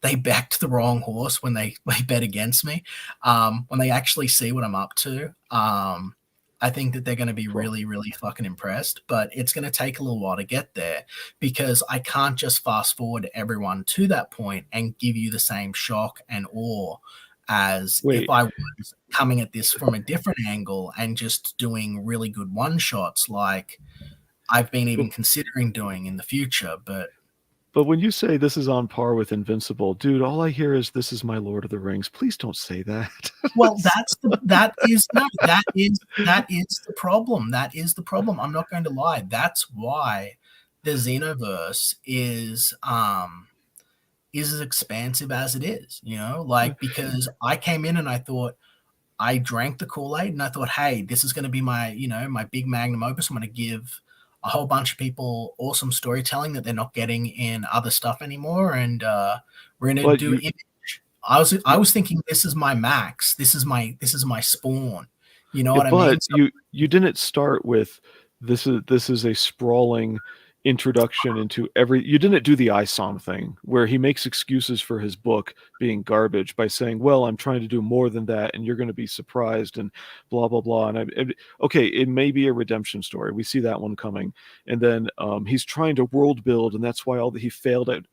they backed the wrong horse when they bet against me, when they actually see what I'm up to, I think that they're going to be really, really fucking impressed, but it's going to take a little while to get there because I can't just fast forward everyone to that point and give you the same shock and awe as if I was coming at this from a different angle and just doing really good one-shots like I've been even considering doing in the future. But when you say this is on par with Invincible, dude, all I hear is this is my Lord of the Rings. Please don't say that. Well, that is the problem. That is the problem. I'm not going to lie. That's why the Xenoverse is as expansive as it is, because I came in and I drank the Kool-Aid and I thought, hey, this is going to be my, my big magnum opus. I'm going to give a whole bunch of people awesome storytelling that they're not getting in other stuff anymore. And we're going to do Image. I was thinking this is my max. This is my spawn. You know what I mean? But you didn't start with this is a sprawling introduction into you didn't do the ISOM thing where he makes excuses for his book being garbage by saying, well, I'm trying to do more than that and you're going to be surprised and blah blah blah. And okay, it may be a redemption story, we see that one coming, and then he's trying to world build, and that's why he failed at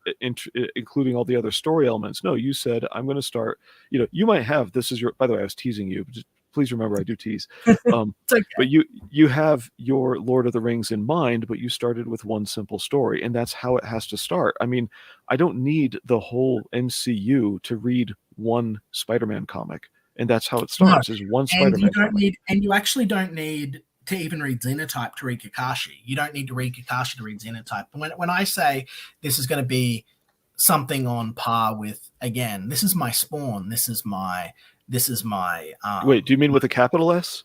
including all the other story elements. No, you said I'm going to start, you might have, this is your, by the way, I was teasing you, just please remember I do tease. Okay. But you have your Lord of the Rings in mind, but you started with one simple story, and that's how it has to start. I mean, I don't need the whole MCU to read one Spider-Man comic, and that's how it starts. Is one Spider-Man comic. And you actually don't need to even read Xenotype to read Kakashi. You don't need to read Kakashi to read Xenotype. When I say this is going to be something on par with, again, this is my spawn. This is my wait, do you mean with a capital S?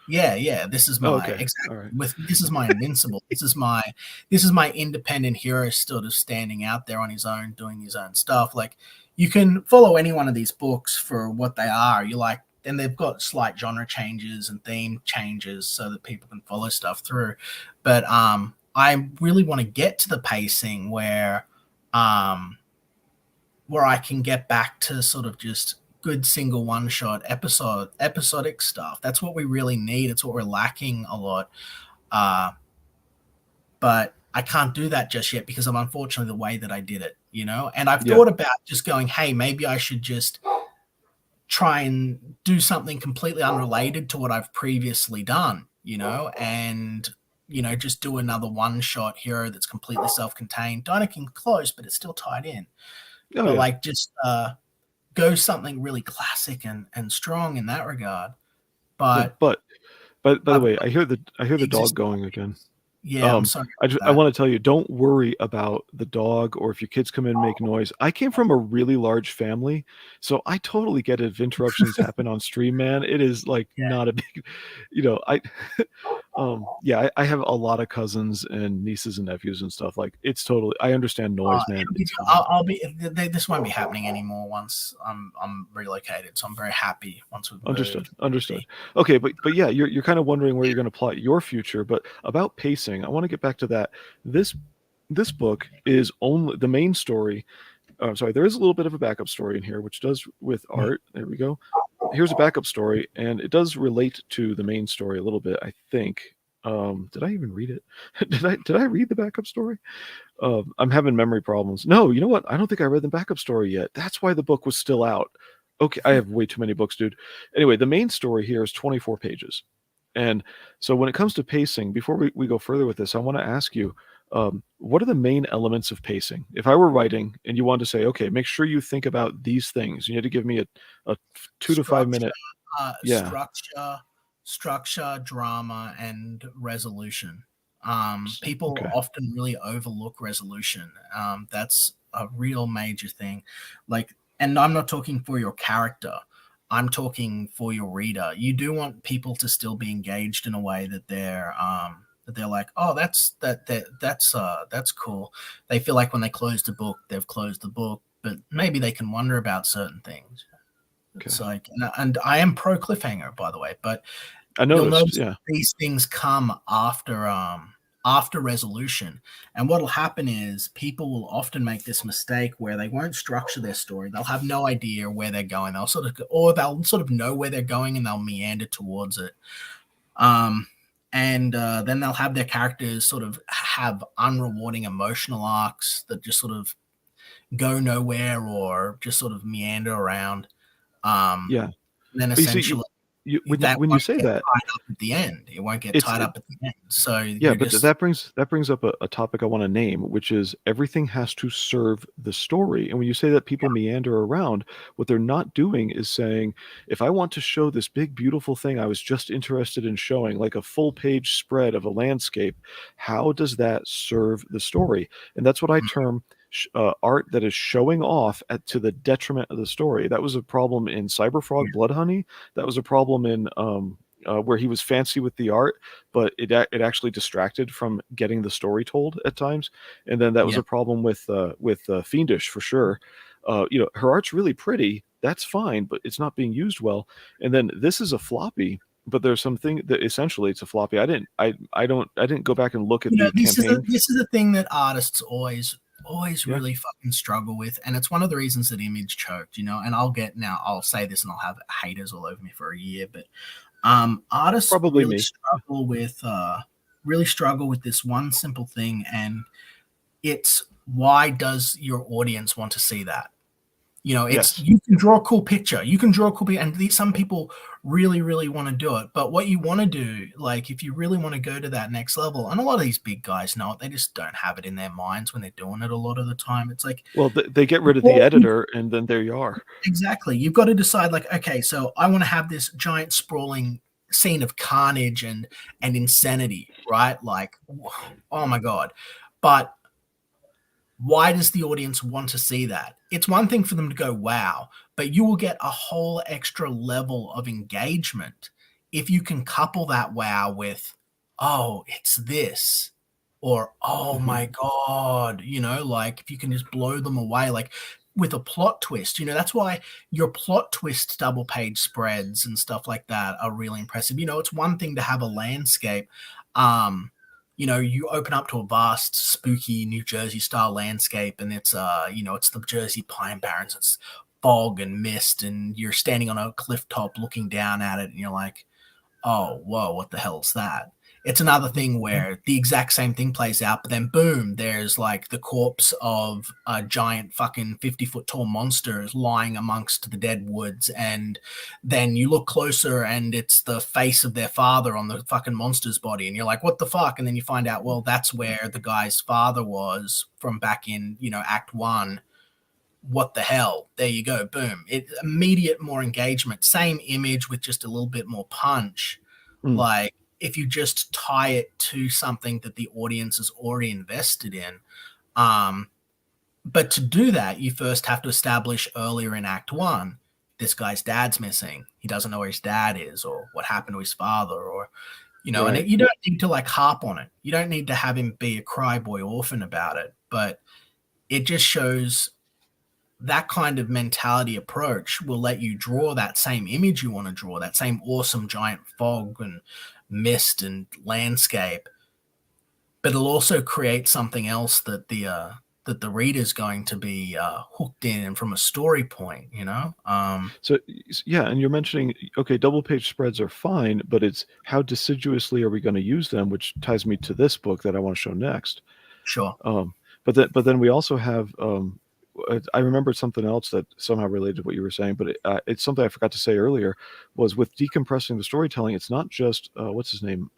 Yeah, this is my exactly. Right. This is my Invincible. this is my independent hero sort of standing out there on his own, doing his own stuff. Like, you can follow any one of these books for what they are. You like, and they've got slight genre changes and theme changes so that people can follow stuff through. But I really want to get to the pacing um, where I can get back to sort of just good single one shot episodic stuff. That's what we really need. It's what we're lacking a lot. Uh, but I can't do that just yet because of unfortunately the way that I did it, you know. And I've Yeah. thought about just going, hey, maybe I should just try and do something completely unrelated to what I've previously done, you know, and just do another one shot hero that's completely self-contained. Dinah can close, but it's still tied in. Oh But yeah. like just go something really classic and strong in that regard. Yeah. But But by the I've way, got I hear the the dog existing going again. Yeah, I'm sorry I about that. want to tell you, don't worry about the dog or if your kids come in and make noise. I came from a really large family, so I totally get it if interruptions happen on stream, man. It is like Yeah. not a big, I, yeah, I have a lot of cousins and nieces and nephews and stuff. Like it's totally, I understand noise, man. It's fine. I'll be. This won't be happening anymore once I'm relocated. So I'm very happy once we've Understood. moved. Understood. Okay, but yeah, you're kind of wondering where you're going to plot your future, but about pacing, I want to get back to that. This this book is only the main story. Sorry, there is a little bit of a backup story in here, which does with Mm. art. There we go. Here's a backup story, and it does relate to the main story a little bit, I think. Did I even read it? Did I read the backup story? I'm having memory problems. No, you know what? I don't think I read the backup story yet. That's why the book was still out. Okay, I have way too many books, dude. Anyway, the main story here is 24 pages. And so when it comes to pacing, before we go further with this, I want to ask you, what are the main elements of pacing? If I were writing and you wanted to say, okay, make sure you think about these things, you need to give me a 2 to 5 minute. Structure, Yeah. structure, drama, and resolution. People Okay. often really overlook resolution. That's a real major thing. Like, and I'm not talking for your character. I'm talking for your reader. You do want people to still be engaged in a way that they're like, oh, that's cool. They feel like when they close the book, they've closed the book, but maybe they can wonder about certain things. Okay. It's like, and I am pro cliffhanger, by the way, but I you'll noticed. notice Yeah. these things come after resolution. And what'll happen is people will often make this mistake where they won't structure their story. They'll have no idea where they're going. They'll sort of know where they're going and they'll meander towards it. And then they'll have their characters sort of have unrewarding emotional arcs that just sort of go nowhere or just sort of meander around. Yeah. And then But you see, essentially that when you won't say get that, tied up at the end. It won't get it's tied up at the end. So yeah, you're but just that brings up a topic I want to name, which is everything has to serve the story. And when you say that people meander around, what they're not doing is saying, if I want to show this big, beautiful thing I was just interested in showing, like a full page spread of a landscape, how does that serve the story? And that's what I term art that is showing off to the detriment of the story. That was a problem in yeah, Cyberfrog Blood Honey. That was a problem in where he was fancy with the art, but it actually distracted from getting the story told at times. And then that was yeah. a problem with Fiendish for sure. Her art's really pretty. That's fine, but it's not being used well. And then this is a floppy, but there's something that essentially it's a floppy. I didn't go back and look at the campaign. This is the thing that artists always Yeah, really fucking struggle with, and it's one of the reasons that Image choked. And I'll say this and I'll have haters all over me for a year, but artists probably me. really struggle with this one simple thing, and it's why does your audience want to see that? It's Yes. you can draw a cool picture. You can draw a cool picture, and some people really, really want to do it. But what you want to do, like if you really want to go to that next level, and a lot of these big guys know it, they just don't have it in their minds when they're doing it a lot of the time. It's like Well, they get rid of the editor, and then there you are. exactly. You've got to decide, like, okay, so I want to have this giant sprawling scene of carnage and insanity, right? Like, oh my god. But why does the audience want to see that? It's one thing for them to go, wow, but you will get a whole extra level of engagement if you can couple that wow with, oh, it's this, or oh Mhm. my God, like if you can just blow them away. Like with a plot twist. That's why your plot twist double page spreads and stuff like that are really impressive. It's one thing to have a landscape. You open up to a vast, spooky New Jersey style landscape, and it's it's the Jersey Pine Barrens. It's fog and mist, and you're standing on a cliff top looking down at it, and you're like, oh, whoa, what the hell's that? It's another thing where the exact same thing plays out, but then boom, there's like the corpse of a giant fucking 50-foot tall monster lying amongst the dead woods. And then you look closer and it's the face of their father on the fucking monster's body. And you're like, what the fuck? And then you find out, well, that's where the guy's father was from back in, Act 1. What the hell? There you go. Boom. Immediate more engagement. Same image with just a little bit more punch. Like, if you just tie it to something that the audience is already invested in. But to do that, you first have to establish earlier in Act 1, this guy's dad's missing. He doesn't know where his dad is or what happened to his father, or, right. And you don't need to like harp on it. You don't need to have him be a cryboy orphan about it, but it just shows that kind of mentality approach will let you draw that same image you want to draw, that same awesome giant fog and mist and landscape, but it'll also create something else that the reader's going to be hooked in, and from a story point, So yeah, and you're mentioning, okay, double page spreads are fine, but it's how deciduously are we going to use them, which ties me to this book that I want to show next. Sure. But then we also have I remembered something else that somehow related to what you were saying, but it's something I forgot to say earlier, was with decompressing the storytelling, it's not just, what's his name?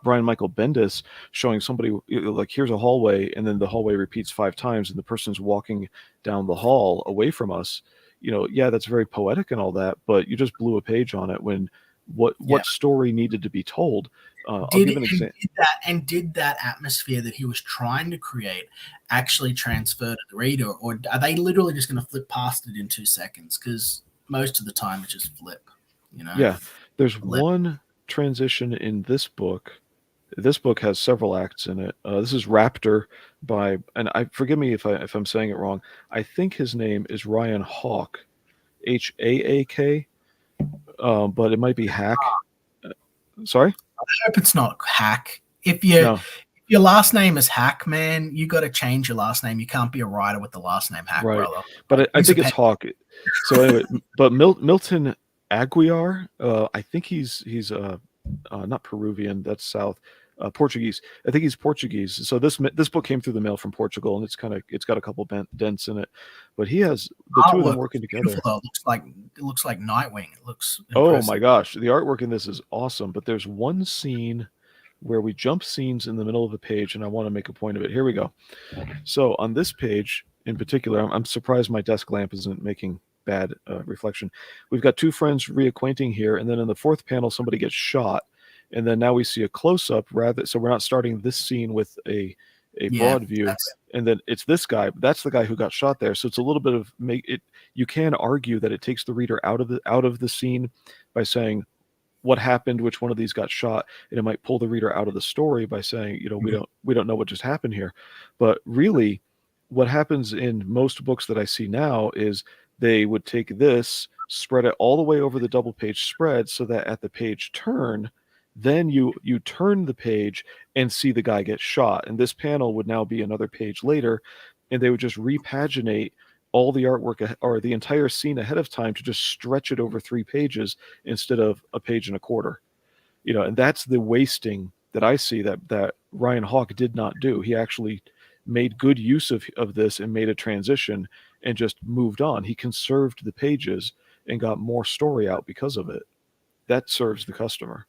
Brian Michael Bendis showing somebody, like, here's a hallway, and then the hallway repeats 5 times, and the person's walking down the hall away from us. Yeah, that's very poetic and all that, but you just blew a page on it when what story needed to be told. I'll give an example. Did that atmosphere that he was trying to create actually transfer to the reader, or are they literally just going to flip past it in 2 seconds? Because most of the time it's just flip, Yeah, there's one transition in this book. This book has several acts in it. This is Raptor by, and forgive me if I'm saying it wrong. I think his name is Ryan Hawk, Haak, but it might be Hack. Sorry? I hope it's not Hack. If your last name is Hack, man, you got to change your last name. You can't be a writer with the last name Hack, right, brother. But I think it's Hawk. So anyway, but Milton Aguiar, I think he's not Peruvian. That's South. Portuguese. I think he's Portuguese. So this book came through the mail from Portugal, and it's got a couple dents in it. But he has the two of them working together. It looks like Nightwing. It looks impressive. Oh my gosh, the artwork in this is awesome. But there's one scene where we jump scenes in the middle of the page, and I want to make a point of it. Here we go. So on this page in particular, I'm surprised my desk lamp isn't making bad reflection. We've got 2 friends reacquainting here, and then in the 4th panel, somebody gets shot. And then now we see a close-up, so we're not starting this scene with a broad view, and then it's this guy. That's the guy who got shot there. So it's a little bit of you can argue that it takes the reader out of the scene by saying what happened, which one of these got shot, and it might pull the reader out of the story by saying, we don't know what just happened here. But really, what happens in most books that I see now is they would take this, spread it all the way over the double page spread, so that at the page turn, then you turn the page and see the guy get shot. And this panel would now be another page later, and they would just repaginate all the artwork or the entire scene ahead of time to just stretch it over 3 pages instead of a page and a quarter. And that's the wasting that I see that Ryan Hawk did not do. He actually made good use of this and made a transition and just moved on. He conserved the pages and got more story out because of it. That serves the customer.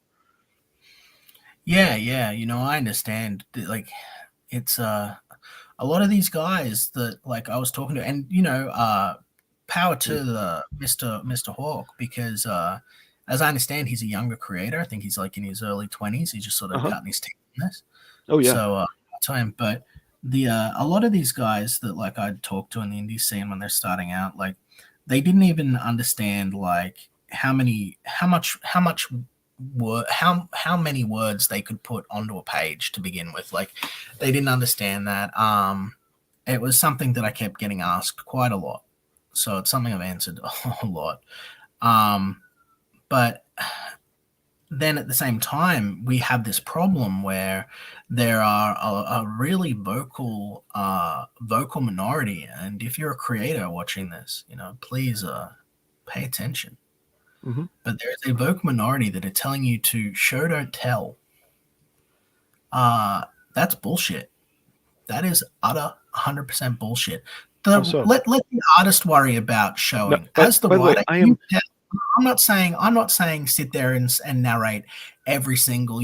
Yeah, I understand. Like, it's a lot of these guys that, like, I was talking to, and power to the Mr. Hawk, because as I understand, he's a younger creator. I think he's like in his early 20s. He's just sort of cutting his teeth in this. Oh yeah. So time, but a lot of these guys that, like, I'd talk to in the indie scene when they're starting out, like, they didn't even understand like how many words they could put onto a page to begin with. Like, they didn't understand that. It was something that I kept getting asked quite a lot. so it's something I've answered a lot. But then at the same time, we have this problem where there are a really vocal minority, and if you're a creator watching this, please pay attention. Mm-hmm. But there is a vocal minority that are telling you to show, don't tell. That's bullshit. That is utter 100% bullshit. How so? Let the artist worry about showing. No, As the writer, way, I'm not saying sit there and narrate every single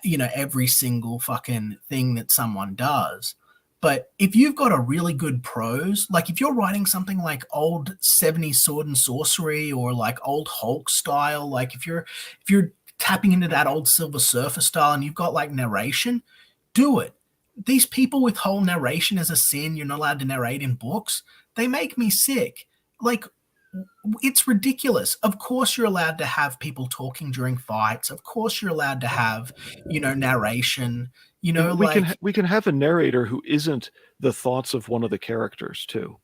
every single fucking thing that someone does. But if you've got a really good prose, like if you're writing something like old 70s sword and sorcery or like old Hulk style, like if you're tapping into that old Silver Surfer style and you've got like narration, do it. These people with whole narration as a sin, you're not allowed to narrate in books, they make me sick. Like, it's ridiculous. Of course you're allowed to have people talking during fights. Of course you're allowed to have, narration. we can have a narrator who isn't the thoughts of one of the characters too.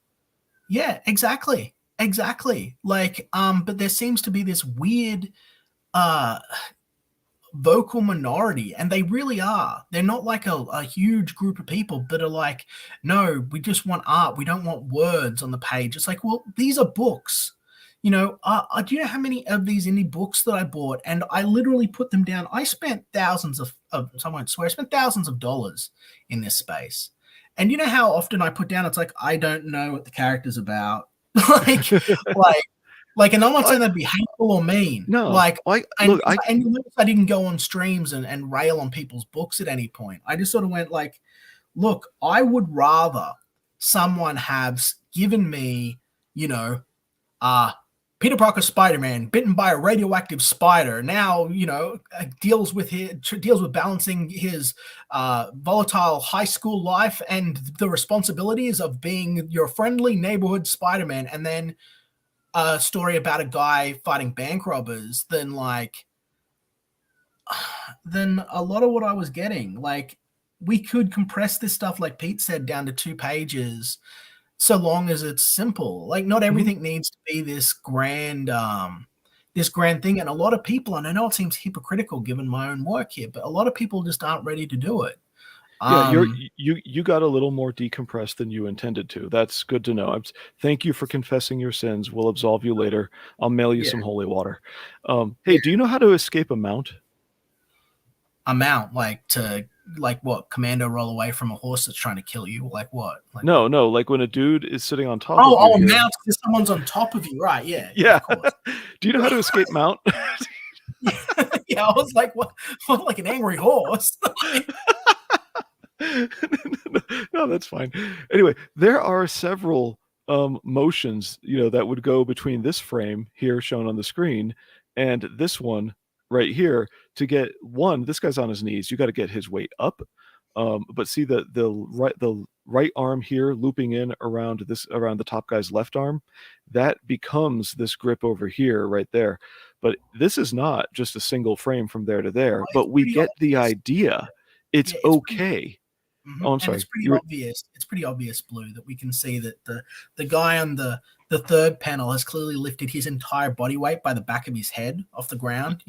Yeah, exactly. Like, but there seems to be this weird vocal minority, and they really are. They're not like a huge group of people, but are like, no, we just want art. We don't want words on the page. It's like, well, these are books. Do you know how many of these indie books that I bought? And I literally put them down. I spent thousands of I won't swear, I spent thousands of dollars in this space. And you know how often I put down, it's like, I don't know what the character's about. Like, and I'm not saying that'd be hateful or mean. No, and you notice I didn't go on streams and rail on people's books at any point. I just sort of went like, look, I would rather someone have given me, Peter Parker Spider-Man bitten by a radioactive spider. Now, deals with balancing his volatile high school life and the responsibilities of being your friendly neighborhood Spider-Man, and then a story about a guy fighting bank robbers, then a lot of what I was getting. Like, we could compress this stuff, like Pete said, down to 2 pages, so long as it's simple. Like, not everything needs to be this grand thing. And a lot of people, and I know it seems hypocritical given my own work here, but a lot of people just aren't ready to do it. Yeah, you got a little more decompressed than you intended to. That's good to know. Thank you for confessing your sins. We'll absolve you later. I'll mail you some holy water. Hey, do you know how to escape a mount? A mount, like what? Commando roll away from a horse that's trying to kill you? Like what? No, like when a dude is sitting on top of you. Oh, mount because someone's on top of you, right? Yeah. Yeah. Of course. Do you know how to escape mount? Yeah, I was like, what? Like an angry horse. No, that's fine. Anyway, there are several motions, that would go between this frame here shown on the screen and this one right here to get one. This guy's on his knees. You got to get his weight up. But see the right arm here looping in around the top guy's left arm, that becomes this grip over here right there. But this is not just a single frame from there to there, but we get the idea. It's okay. Oh, I'm sorry. It's pretty obvious. It's pretty obvious, Blue, that we can see that the guy on the third panel has clearly lifted his entire body weight by the back of his head off the ground.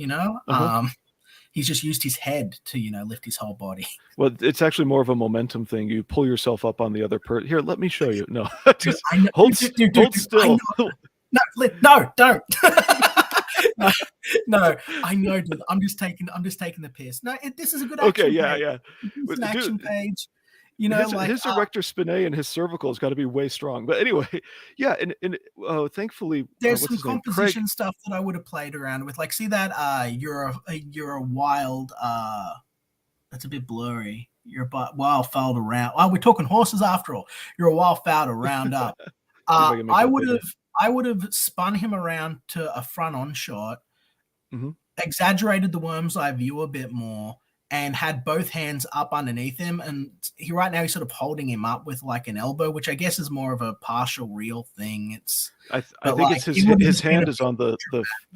He's just used his head to lift his whole body. Well, it's actually more of a momentum thing. You pull yourself up on the other person. Here, let me show you. No, just hold still. No, don't. No, I know, dude. I'm just taking the piss. No, this is a good action. Okay, yeah, page. Yeah. It's an action page. His erector spinae and his cervical has got to be way strong. But anyway, yeah, and thankfully there's some composition stuff that I would have played around with. Like, see that you're a wild. That's a bit blurry. You're a wild fowl to round. Oh, we're talking horses after all. You're a wild fowl to round up. I would have spun him around to a front on shot, exaggerated the worm's eye view a bit more, and had both hands up underneath him. And right now he's sort of holding him up with like an elbow, which I guess is more of a partial real thing. I think it's his hand is on the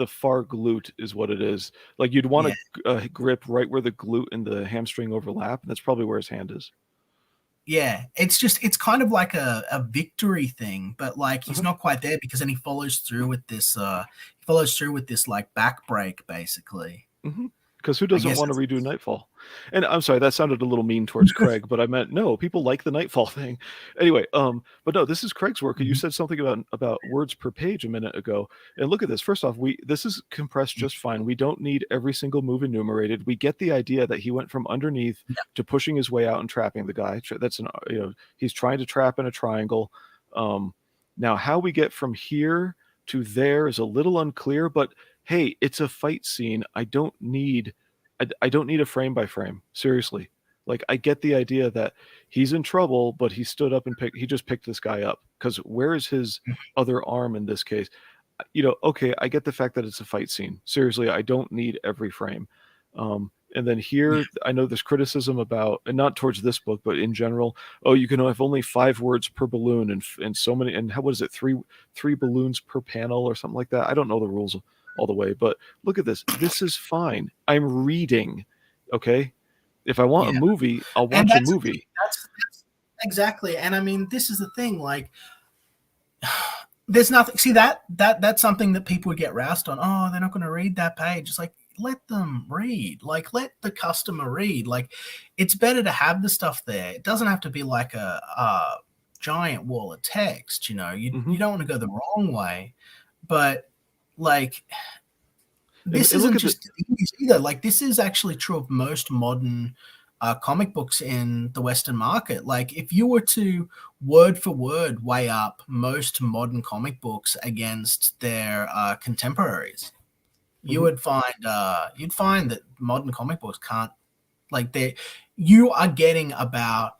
far glute is what it is. Like, you'd want to grip right where the glute and the hamstring overlap. And that's probably where his hand is. Yeah, it's kind of like a victory thing, but like he's Uh-huh. not quite there because then he follows through with this he follows through with this like back break basically. Because who I doesn't guess want to that's redo Nightfall? And I'm sorry, that sounded a little mean towards Craig, but I meant no, people like the Nightfall thing. Anyway, but no, this is Craig's work. You Mhm. said something about words per page a minute ago. And look at this. First off, this is compressed just fine. We don't need every single move enumerated. We get the idea that he went from underneath to pushing his way out and trapping the guy. That's he's trying to trap in a triangle. Now how we get from here to there is a little unclear, but hey, it's a fight scene. I don't need a frame by frame. Seriously. Like I get the idea that he's in trouble, but he stood up and he just picked this guy up. Because where is his other arm in this case? Okay, I get the fact that it's a fight scene. Seriously, I don't need every frame. And then here, I know there's criticism about, and not towards this book, but in general. Oh, you can have only 5 words per balloon, and so many, and what is it, three balloons per panel or something like that. I don't know the rules all the way, but look at this. This is fine. I'm reading. Okay, if I want a Yeah. movie, I'll And watch a movie. that's exactly. And I mean, this is the thing. Like, there's nothing. See that's something that people would get roused on. Oh, they're not going to read that page. It's like let them read. Like let the customer read. Like it's better to have the stuff there. It doesn't have to be like a giant wall of text. You Mm-hmm. don't want to go the wrong way, but like this And look isn't at the. just either. Like this is actually true of most modern comic books in the Western market. Like if you were to word for word weigh up most modern comic books against their contemporaries, you Mhm. would find you'd find that modern comic books can't like they. You're getting about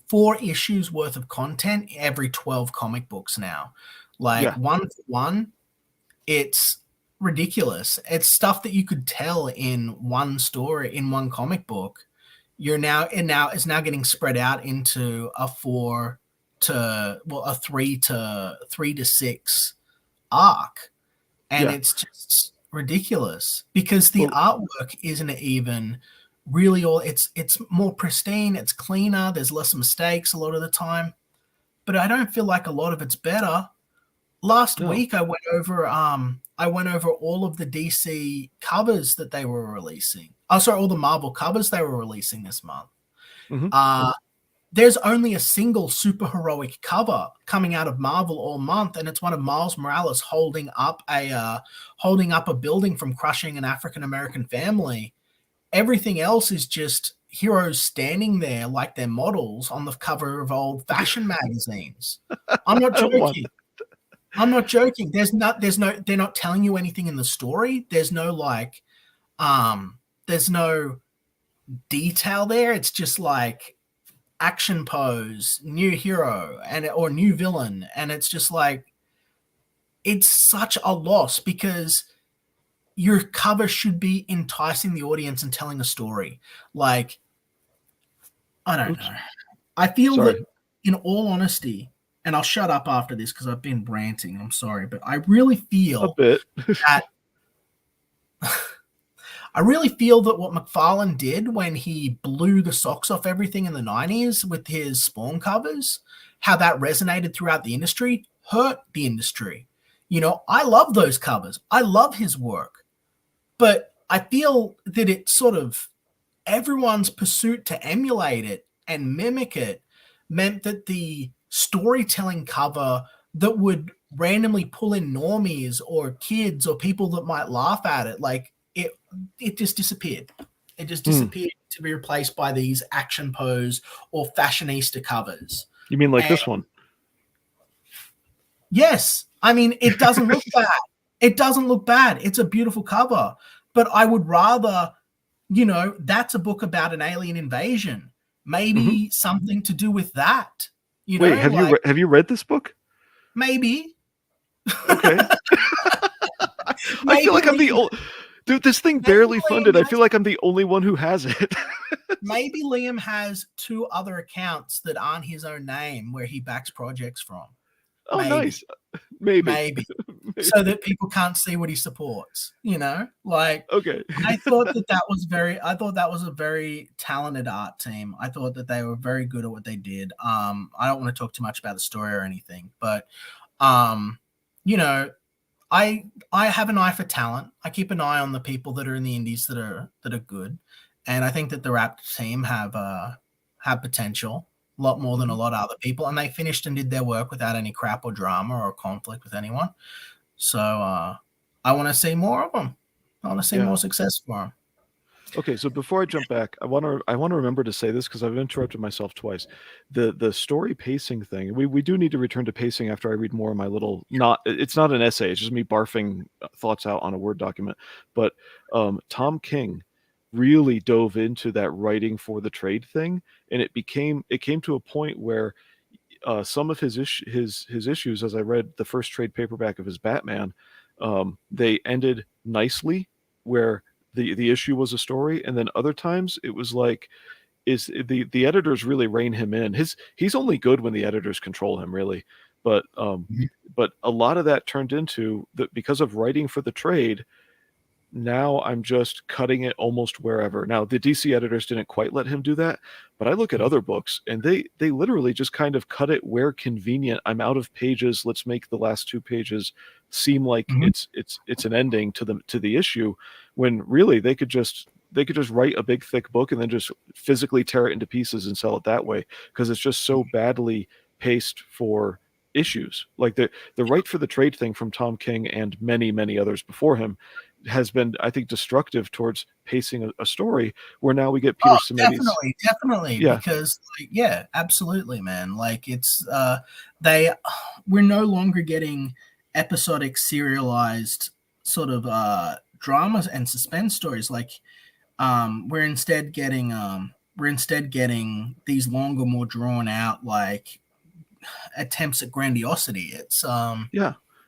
4 issues worth of content every 12 comic books now. Like Yeah. one for one, it's ridiculous. It's stuff that you could tell in one story in one comic book. It's now getting spread out into a 3 to 6 arc, and Yeah. it's just ridiculous because the Well, artwork isn't even really all. It's more pristine. It's cleaner. There's less mistakes a lot of the time, but I don't feel like a lot of it's better. Last no. week I went over all of the DC covers that they were releasing. Oh, sorry, all the Marvel covers they were releasing this month. Mhm. Uh there's only a single super heroic cover coming out of Marvel all month, and it's one of Miles Morales holding up a building from crushing an African American family. Everything else is just heroes standing there like they're models on the cover of old fashion magazines. I'm not I don't want. joking. I'm not joking. They're not telling you anything in the story. There's no detail there. It's just like action pose, new hero, or new villain. And it's just like, it's such a loss because your cover should be enticing the audience and telling a story. Like, I don't Oops. know. I feel Sorry. that, in all honesty, and I'll shut up after this because I've been ranting. I'm sorry, but I really A feel bit. that what McFarlane did when he blew the socks off everything in the 90s with his Spawn covers, how that resonated throughout the industry, hurt the industry. I love those covers. I love his work. But I feel that it sort of everyone's pursuit to emulate it and mimic it meant that the storytelling cover that would randomly pull in normies or kids or people that might laugh at it, like it just disappeared. It just Hmm. disappeared to be replaced by these action pose or fashionista covers. You mean like And this one? yes, I mean it doesn't look bad. It doesn't look bad. It's a beautiful cover, but I would rather, that's a book about an alien invasion. Mhm. Maybe something to do with that. Wait, Like have you read this book? maybe, Okay. I feel maybe like I'm the Liam, old dude. This thing maybe barely Liam funded. I has, feel like I'm the only one who has it. maybe Liam has 2 other accounts that aren't his own name where he backs projects from. Oh, Maybe, nice. Maybe. maybe. so that people can't see what he supports, like Okay. I thought that was a very talented art team. I thought that they were very good at what they did. I don't want to talk too much about the story or anything, but you know, I have an eye for talent. I keep an eye on the people that are in the indies that are good, and I think that the Raptor team have potential, a lot more than a lot of other people, and they finished and did their work without any crap or drama or conflict with anyone. So I want to see more of them. I want to see more success for them. Okay, so before I jump back, I want to remember to say this because I've interrupted myself twice. The story pacing thing. We do need to return to pacing after I read more of my little it's not an essay, it's just me barfing thoughts out on a Word document. But Tom King really dove into that writing for the trade thing, and it came to a point where some of his issues, as I read the first trade paperback of his Batman, they ended nicely where the issue was a story, and then other times it was like is the editors really rein him in. He's only good when the editors control him, really. But but a lot of that turned into that because of writing for the trade. Now I'm just cutting it almost wherever. Now the DC editors didn't quite let him do that, but I look at other books and they literally just kind of cut it where convenient. I'm out of pages. Let's make the last 2 pages seem like it's an ending to the issue, when really they could just write a big thick book and then just physically tear it into pieces and sell it that way, because it's just so badly paced for issues. Like the right for the trade thing from Tom King and many others before him has been, I think, destructive towards pacing a story, where now we get Peter Simonides. Definitely. Yeah. Because absolutely, man. Like it's we're no longer getting episodic serialized sort of dramas and suspense stories. Like we're instead getting these longer, more drawn out like attempts at grandiosity. It's and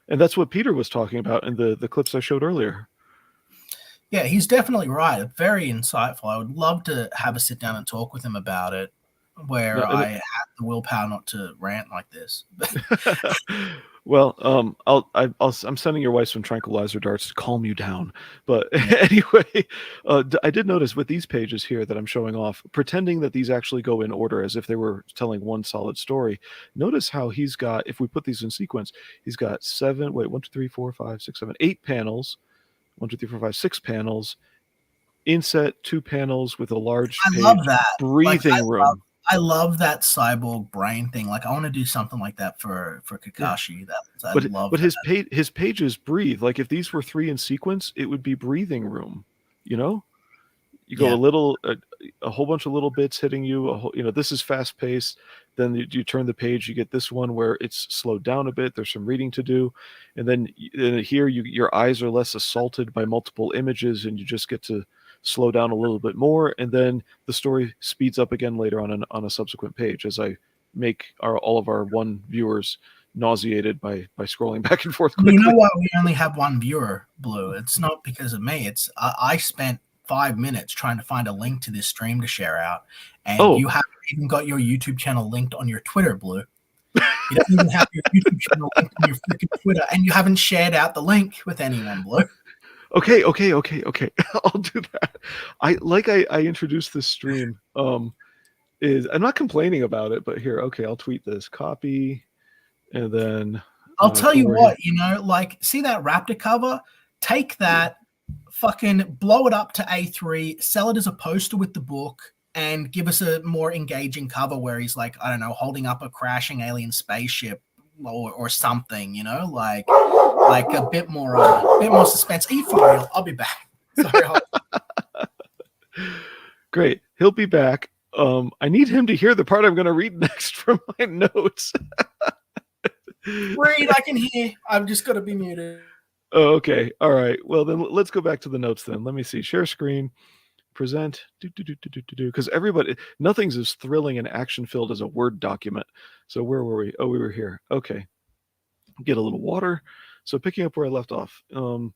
that's what Peter was talking about in the clips I showed earlier. Yeah, he's definitely right. Very insightful. I would love to have a sit down and talk with him about it, where I have the willpower not to rant like this. Well, I'm sending your wife some tranquilizer darts to calm you down. But anyway, I did notice with these pages here that I'm showing off, pretending that these actually go in order as if they were telling one solid story. Notice how he's got, if we put these in sequence, he's got 8 panels. 1, 2, 3, 4, 5, 6 panels. Inset 2 panels with a large page. Love that breathing room. I love that cyborg brain thing. Like I want to do something like that for Kakshi. But his pages breathe. Like if these were 3 in sequence, it would be breathing room. You go a whole bunch of little bits hitting you. This is fast paced. Then you turn the page, you get this one where it's slowed down a bit. There's some reading to do, and then here your eyes are less assaulted by multiple images, and you just get to slow down a little bit more, and then the story speeds up again later on a subsequent page as I make all of our one viewers nauseated by scrolling back and forth quickly. You know why we only have one viewer, Blue? It's not because of me. It's I spent 5 minutes trying to find a link to this stream to share out, and you haven't even got your YouTube channel linked on your Twitter, Blue. You don't even have your YouTube channel linked on your freaking Twitter, and you haven't shared out the link with anyone, Blue. Okay. I'll do that. I introduced this stream. I'm not complaining about it, but here, I'll tweet this. Copy, and then I'll tell you what, see that Raptor cover? Take that, fucking blow it up to A3, sell it as a poster with the book, and give us a more engaging cover where he's like, I don't know, holding up a crashing alien spaceship or something, like a bit more suspense. Are you for real? I'll be back. Sorry. Great. He'll be back. I need him to hear the part I'm going to read next from my notes. Read, I can hear. I've just got to be muted. Oh, okay. All right. Well, then let's go back to the notes then. Let me see. Share screen. Present. Because nothing's as thrilling and action-filled as a Word document. So where were we? Oh, we were here. Okay. Get a little water. So picking up where I left off. The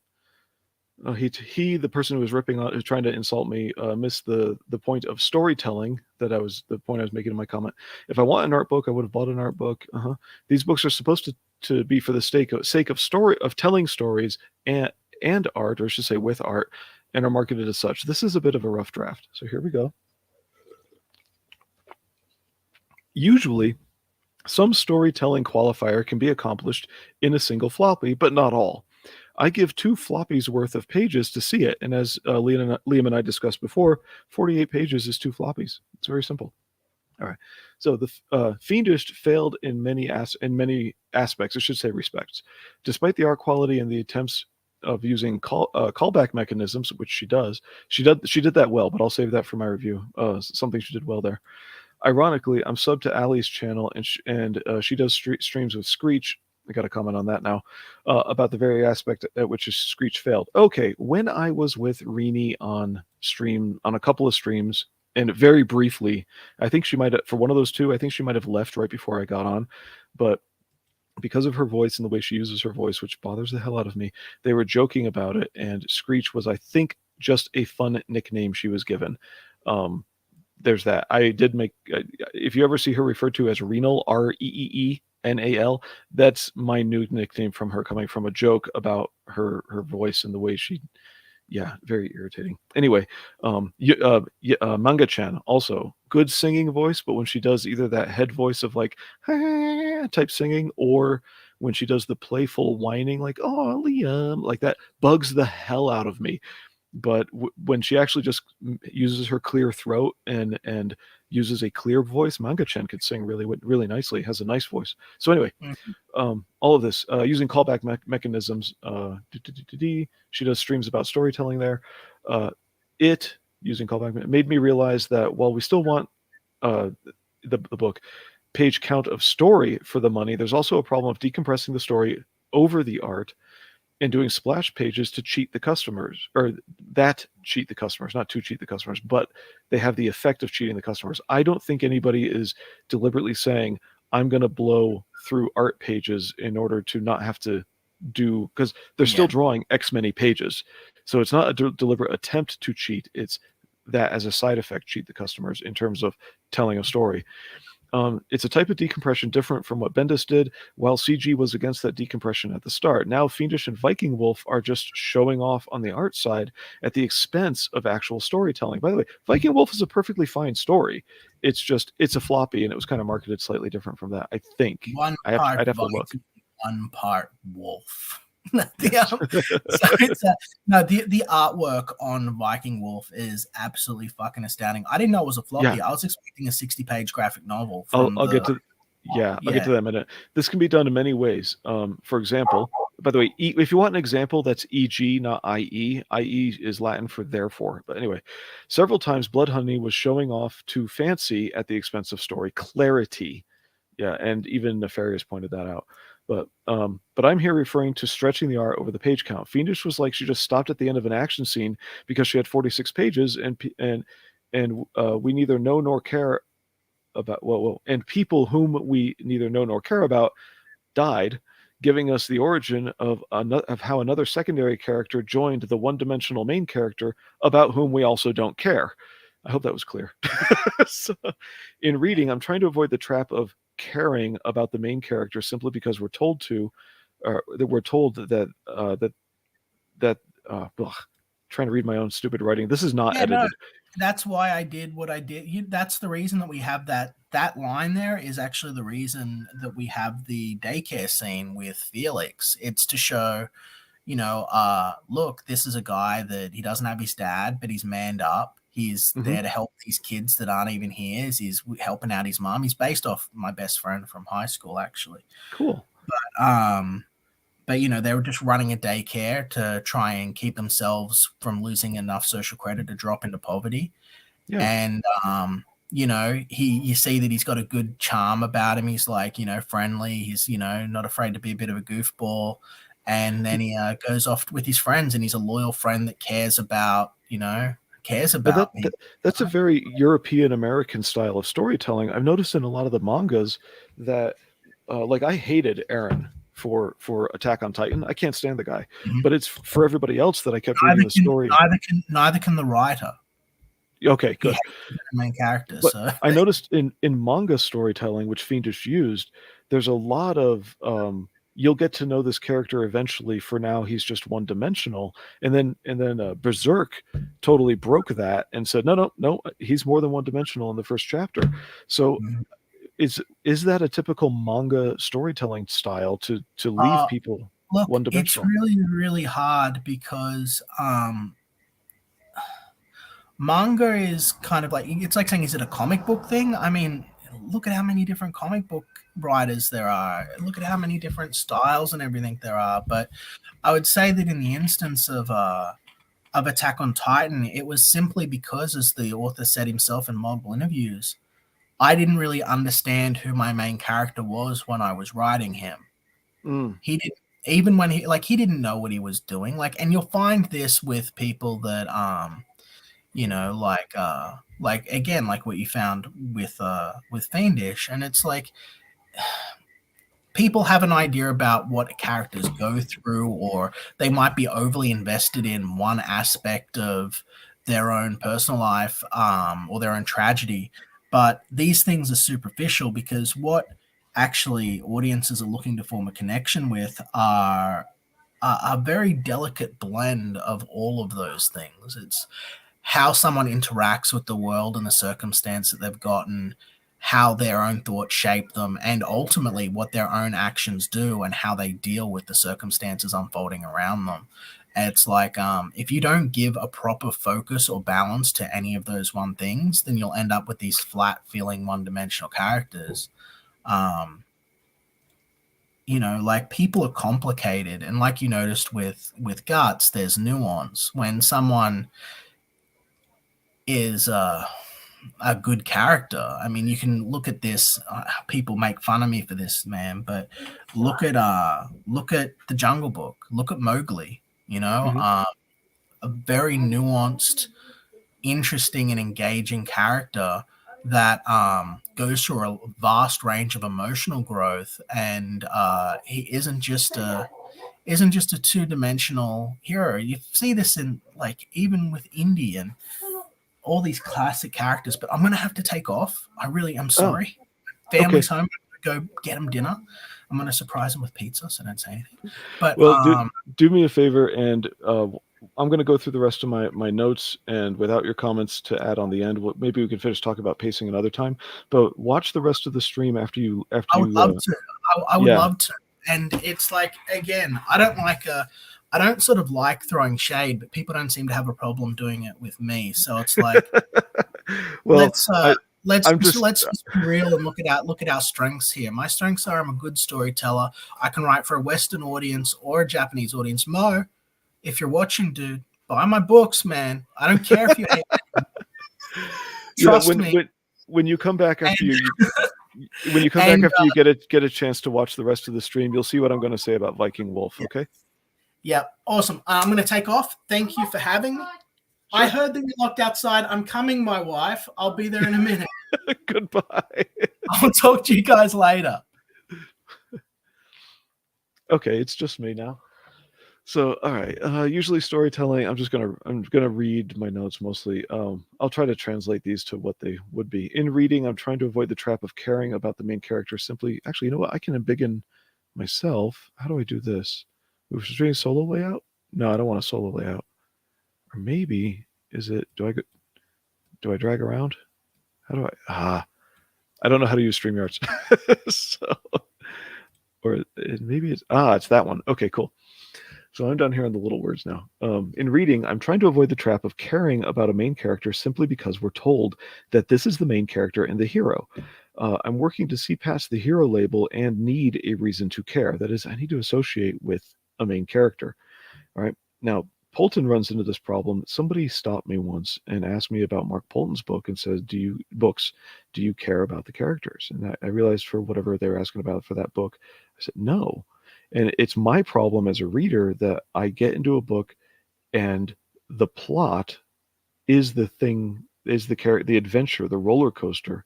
person who was who's trying to insult me, missed the point of storytelling the point I was making in my comment. If I want an art book, I would have bought an art book. These books are supposed to be for the sake of story of telling stories and art, or I should say with art, and are marketed as such. This is a bit of a rough draft. So here we go. Usually, some storytelling qualifier can be accomplished in a single floppy, but not all. I give 2 floppies worth of pages to see it, and as Liam and I discussed before, 48 pages is 2 floppies. It's very simple. All right. So the Fiendish failed in many aspects, I should say respects. Despite the art quality and the attempts of using callback mechanisms, which she did that well, but I'll save that for my review. Something she did well there. Ironically, I'm subbed to Allie's channel, and she does streams with Screech. I got to comment on that now, about the very aspect at which Screech failed. Okay, when I was with Rini on a couple of streams, and very briefly, I think she might have, for one of those 2, I think she might have left right before I got on, but because of her voice and the way she uses her voice, which bothers the hell out of me, they were joking about it, and Screech was, I think, just a fun nickname she was given. There's that. I did make, if you ever see her referred to as Renal, REEENAL, that's my new nickname from her, coming from a joke about her voice and the way she, very irritating. Anyway, Manga-chan, also good singing voice, but when she does either that head voice of like type singing, or when she does the playful whining like, oh, Liam, like that, bugs the hell out of me. But when she actually just uses her clear throat and uses a clear voice, Manga-chan could sing really nicely, has a nice voice. So anyway, all of this using callback mechanisms. She does streams about storytelling there. Using callback made me realize that while we still want the book page count of story for the money, there's also a problem of decompressing the story over the art and doing splash pages to cheat the customers, or that cheat the customers, not to cheat the customers, but they have the effect of cheating the customers. I don't think anybody is deliberately saying, I'm going to blow through art pages in order to not have to do, because they're still drawing X many pages. So it's not a deliberate attempt to cheat. It's that as a side effect, cheat the customers in terms of telling a story. It's a type of decompression different from what Bendis did, while CG was against that decompression at the start. Now Fiendish and Viking Wolf are just showing off on the art side at the expense of actual storytelling. By the way, Viking Wolf is a perfectly fine story. It's a floppy, and it was kind of marketed slightly different from that, I think. I'd have to look. 1 part wolf. So it's the artwork on Viking Wolf is absolutely fucking astounding. I didn't know it was a floppy. I was expecting a 60-page graphic novel. I'll get to that in a minute. This can be done in many ways. For example, by the way, if you want an example, that's EG, not IE. IE is Latin for therefore. But anyway, several times Bloodhoney was showing off too fancy at the expense of story clarity. Yeah, and even Nefarious pointed that out. But I'm here referring to stretching the art over the page count. Fiendish was like she just stopped at the end of an action scene because she had 46 pages, and we neither know nor care about and people whom we neither know nor care about died, giving us the origin of how another secondary character joined the one-dimensional main character about whom we also don't care. I hope that was clear. So, in reading, I'm trying to avoid the trap of caring about the main character simply because we're told that trying to read my own stupid writing. This is not edited. No, that's why I did what I did. That's the reason that we have that line there is actually the reason that we have the daycare scene with Felix. It's to show, look, this is a guy that he doesn't have his dad, but he's manned up. He's there to help these kids that aren't even his. He's helping out his mom. He's based off my best friend from high school, actually. Cool. But they were just running a daycare to try and keep themselves from losing enough social credit to drop into poverty. Yeah. And you see that he's got a good charm about him. He's like, friendly. He's, not afraid to be a bit of a goofball. And then he goes off with his friends, and he's a loyal friend that cares about, that's a very European American style of storytelling. I've noticed in a lot of the mangas that like I hated Eren for Attack on Titan. I can't stand the guy, but it's for everybody else that I kept reading the story. Neither can the writer. Okay, good. The main character. But So I noticed in manga storytelling, which Fiendish used, there's a lot of you'll get to know this character eventually. For now, he's just one dimensional. And then Berserk totally broke that and said, no, he's more than one dimensional in the first chapter. So is that a typical manga storytelling style to leave people Look, one it's dimensional? really, really hard because manga is kind of like, it's like saying, is it a comic book thing? I mean, look at how many different comic book writers there are. Look at how many different styles and everything there are. But I would say that in the instance of Attack on Titan, it was simply because, as the author said himself in multiple interviews, I didn't really understand who my main character was when I was writing him. He didn't, even when he didn't know what he was doing. Like, and you'll find this with people that like again, like what you found with Fiendish, and it's like people have an idea about what characters go through, or they might be overly invested in one aspect of their own personal life, or their own tragedy. But these things are superficial, because what actually audiences are looking to form a connection with are a very delicate blend of all of those things. It's how someone interacts with the world and the circumstance that they've gotten, how their own thoughts shape them, and ultimately what their own actions do and how they deal with the circumstances unfolding around them. And it's like, if you don't give a proper focus or balance to any of those one things, then you'll end up with these flat feeling one-dimensional characters. Like, people are complicated, and like you noticed with Guts, there's nuance. When someone is a good character, I mean, you can look at this. People make fun of me for this, man, but look at the Jungle Book. Look at Mowgli. A very nuanced, interesting, and engaging character that goes through a vast range of emotional growth, and he isn't just a two-dimensional hero. You see this in, like, even with Indie and all these classic characters. But I'm gonna have to take off. I really am sorry. Family's home. I'm gonna go get them dinner. I'm gonna surprise them with pizza, so don't say anything. But well, do me a favor, and I'm going to go through the rest of my notes, and without your comments to add on the end, maybe we can finish talking about pacing another time. But watch the rest of the stream after you. I would love to. I would love to. And it's like, again, I don't sort of like throwing shade, but people don't seem to have a problem doing it with me. So it's like, well, let's just be real and look at our strengths here. My strengths are, I'm a good storyteller. I can write for a Western audience or a Japanese audience. Mo, if you're watching, dude, buy my books, man. I don't care if you hate them. Trust me. When you come back after when you come back after you get a chance to watch the rest of the stream, you'll see what I'm going to say about Viking Wolf. Yeah. Okay. Yeah. Awesome. I'm going to take off. Thank you for having me. Sure. I heard that you locked outside. I'm coming, my wife. I'll be there in a minute. Goodbye. I'll talk to you guys later. Okay, it's just me now. So, all right. Usually storytelling, I'm gonna read my notes mostly. I'll try to translate these to what they would be. In reading, I'm trying to avoid the trap of caring about the main character. Simply, actually, you know what? I can embiggen myself. How do I do this? Move stream solo layout? No, I don't want a solo layout. Or maybe is it? Do I drag around? How do I? I don't know how to use StreamYards. So, or maybe it's that one. Okay, cool. So I'm down here on the little words now. In reading, I'm trying to avoid the trap of caring about a main character simply because we're told that this is the main character and the hero. I'm working to see past the hero label and need a reason to care. That is, I need to associate with a main character. All right. Now, Polton runs into this problem. Somebody stopped me once and asked me about Mark Polton's book and says, do you care about the characters? And I realized, for whatever they were asking about for that book, I said, no. And it's my problem as a reader that I get into a book and the plot is the thing, is the adventure, the roller coaster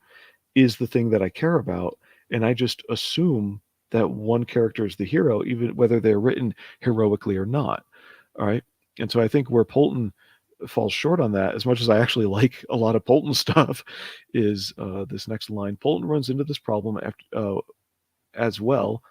is the thing that I care about. And I just assume that one character is the hero, even whether they're written heroically or not. All right. And so I think where Polton falls short on that, as much as I actually like a lot of Polton stuff, is this next line. Polton runs into this problem as well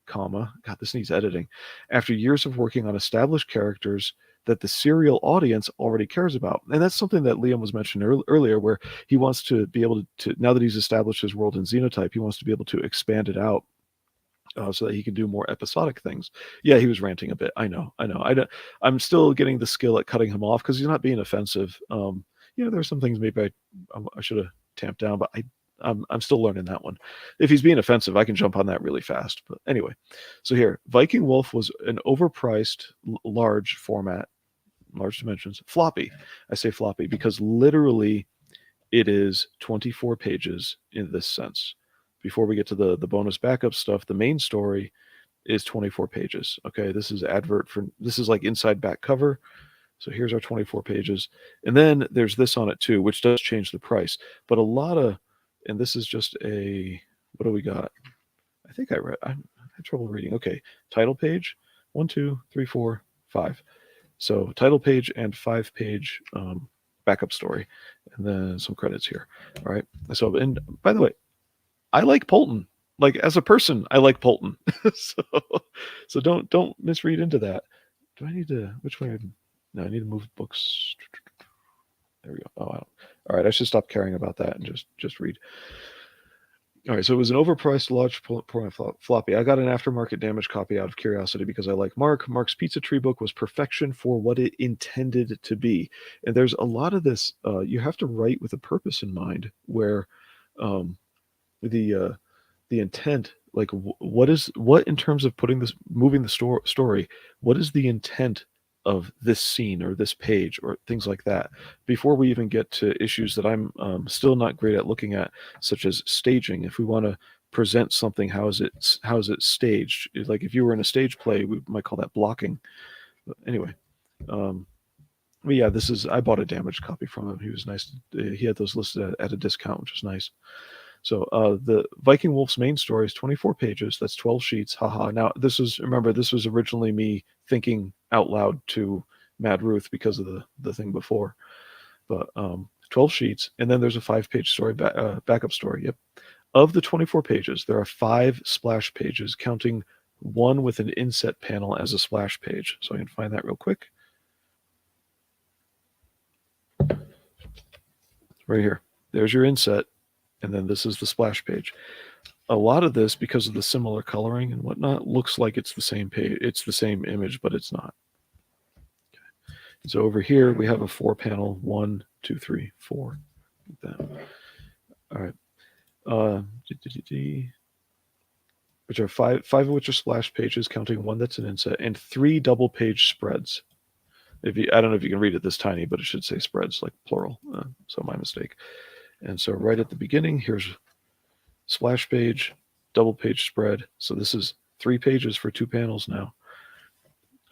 comma, God, this needs editing, after years of working on established characters that the serial audience already cares about. And that's something that Liam was mentioning earlier, where he wants to be able to, now that he's established his world in Xenotype, he wants to be able to expand it out so that he can do more episodic things. Yeah, he was ranting a bit. I know. I'm still getting the skill at cutting him off because he's not being offensive. There's some things maybe I should have tamped down, but I'm still learning that one. If he's being offensive, I can jump on that really fast. But anyway, so here, Viking Wolf was an overpriced, large format, large dimensions, floppy. I say floppy because literally it is 24 pages in this sense. Before we get to the bonus backup stuff, the main story is 24 pages. Okay, this is like inside back cover. So here's our 24 pages. And then there's this on it too, which does change the price. But and this is just what do we got? I think I had trouble reading. Okay, title page, 1, 2, 3, 4, 5. So title page and 5-page backup story, and then some credits here. All right. So, and by the way, I like Polton. Like as a person, I like Polton. so don't misread into that. Do I need to? Which way? No, I need to move books. There we go. Oh, all right. I should stop caring about that and just read. All right, so it was an overpriced large floppy. I got an aftermarket damaged copy out of curiosity because I like Mark. Mark's Pizza Tree book was perfection for what it intended to be. And there's a lot of this, you have to write with a purpose in mind, where the intent, like what in terms of moving the story, what is the intent of this scene or this page or things like that, before we even get to issues that I'm still not great at looking at, such as staging. If we want to present something, how is it staged? Like if you were in a stage play, we might call that blocking. But anyway, but yeah, I bought a damaged copy from him. He was nice. He had those listed at a discount, which is nice. So the Viking Wolf's main story is 24 pages. That's 12 sheets. Haha. Now this was originally me thinking out loud to Mad Ruth because of the thing before. But 12 sheets, and then there's a 5-page story backup story. Yep. Of the 24 pages, there are 5 splash pages, counting one with an inset panel as a splash page. So I can find that real quick. Right here. There's your inset. And then this is the splash page. A lot of this, because of the similar coloring and whatnot, looks like it's the same page. It's the same image, but it's not. Okay. So over here, we have a 4-panel, 1, 2, 3, 4. Like that. All right. Which are five of which are splash pages, counting one that's an inset, and 3 double-page spreads. I don't know if you can read it this tiny, but it should say spreads, like plural. So my mistake. And so right at the beginning, here's splash page, double page spread. So this is 3 pages for 2 panels now.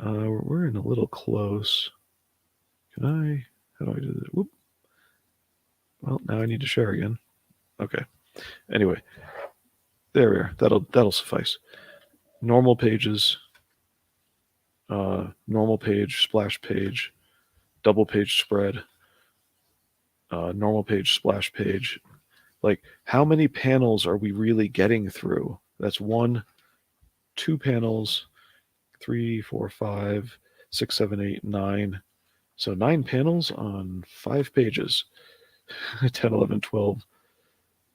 We're in a little close. How do I do this? Whoop. Well, now I need to share again. Okay. Anyway, there we are. That'll suffice. Normal pages, normal page, splash page, double page spread, normal page, splash page. Like, how many panels are we really getting through? That's 1, 2 panels, 3, 4, 5, 6, 7, 8, 9. So 9 panels on 5 pages. 10, 11, 12,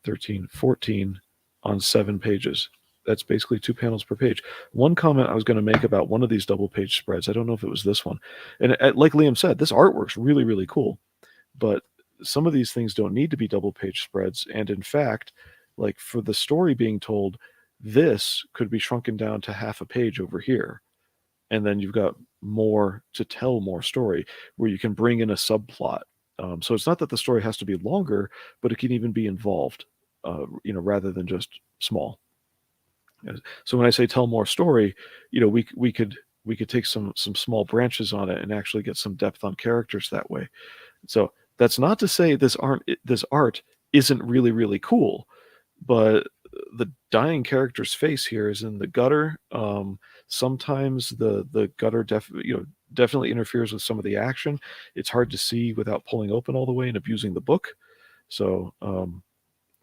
13, 14 on 7 pages. That's basically 2 panels per page. One comment I was going to make about one of these double page spreads, I don't know if it was this one. And like Liam said, this artwork's really, really cool. But some of these things don't need to be double page spreads. And in fact, like for the story being told, this could be shrunken down to half a page over here. And then you've got more to tell more story, where you can bring in a subplot. So it's not that the story has to be longer, but it can even be involved, rather than just small. So when I say tell more story, we could take some small branches on it and actually get some depth on characters that way. So that's not to say this art isn't really, really cool, but the dying character's face here is in the gutter. Sometimes the gutter definitely interferes with some of the action. It's hard to see without pulling open all the way and abusing the book. So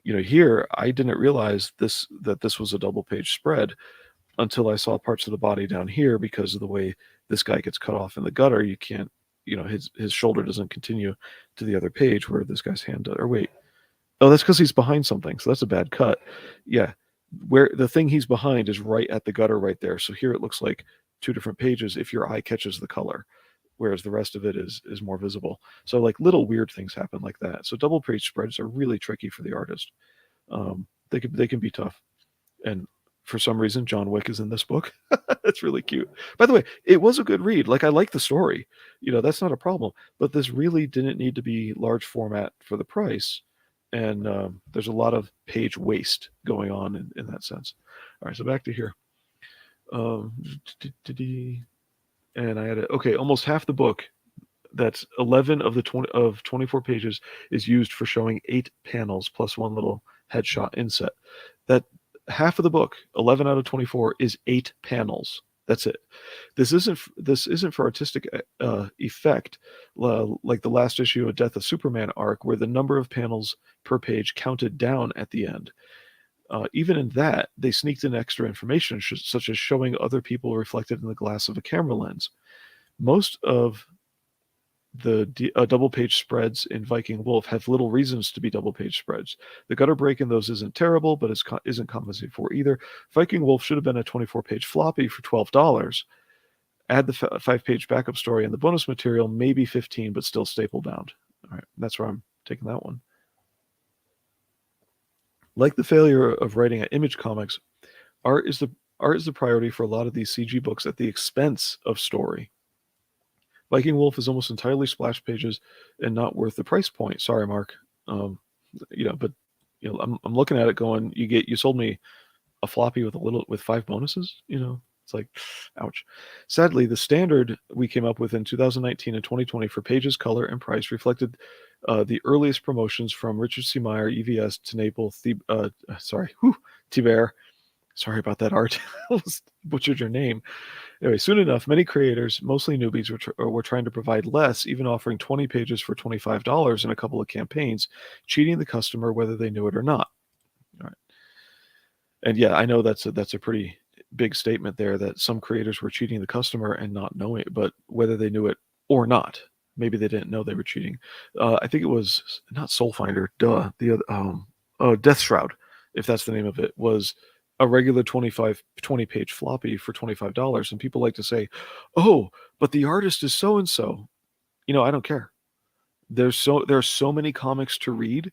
here I didn't realize that this was a double page spread until I saw parts of the body down here because of the way this guy gets cut off in the gutter. You can't, his shoulder doesn't continue to the other page where this guy's hand does. Or wait, oh, that's because he's behind something. So that's a bad cut. Yeah, where the thing he's behind is right at the gutter right there. So here it looks like two different pages if your eye catches the color, whereas the rest of it is more visible. So like little weird things happen like that. So double page spreads are really tricky for the artist. They can be tough. And for some reason, John Wick is in this book. That's really cute. By the way, it was a good read. Like I like the story. That's not a problem. But this really didn't need to be large format for the price. And there's a lot of page waste going on in that sense. All right, so back to here. And I had almost half the book. That's 11 of the 24 pages is used for showing 8 panels plus one little headshot inset. That half of the book, 11 out of 24, is 8 panels. That's it. This isn't for artistic effect, like the last issue of Death of Superman arc, where the number of panels per page counted down at the end. Even in that, they sneaked in extra information, such as showing other people reflected in the glass of a camera lens. Most of the double page spreads in Viking Wolf have little reasons to be double page spreads. The gutter break in those isn't terrible, but isn't compensated for either. Viking Wolf should have been a 24-page floppy for $12. Add the 5-page backup story and the bonus material, maybe 15, but still staple bound. All right, that's where I'm taking that one. Like the failure of writing at Image Comics, art is the priority for a lot of these CG books at the expense of story. Viking Wolf is almost entirely splash pages and not worth the price point. Sorry, Mark. I'm looking at it going, you sold me a floppy with 5 bonuses. It's like, ouch. Sadly, the standard we came up with in 2019 and 2020 for pages, color, and price reflected the earliest promotions from Richard C. Meyer, EVS, to Naples, Tiber. Sorry about that, Art. Almost butchered your name. Anyway, soon enough, many creators, mostly newbies, were trying to provide less, even offering 20 pages for $25 in a couple of campaigns, cheating the customer whether they knew it or not. All right. And yeah, I know that's a pretty big statement there, that some creators were cheating the customer and not knowing it, but whether they knew it or not. Maybe they didn't know they were cheating. I think it was not Soul Finder, the other, Death Shroud, if that's the name of it, was a regular 20-page floppy for $25. And people like to say, oh, but the artist is so-and-so. I don't care. There are so many comics to read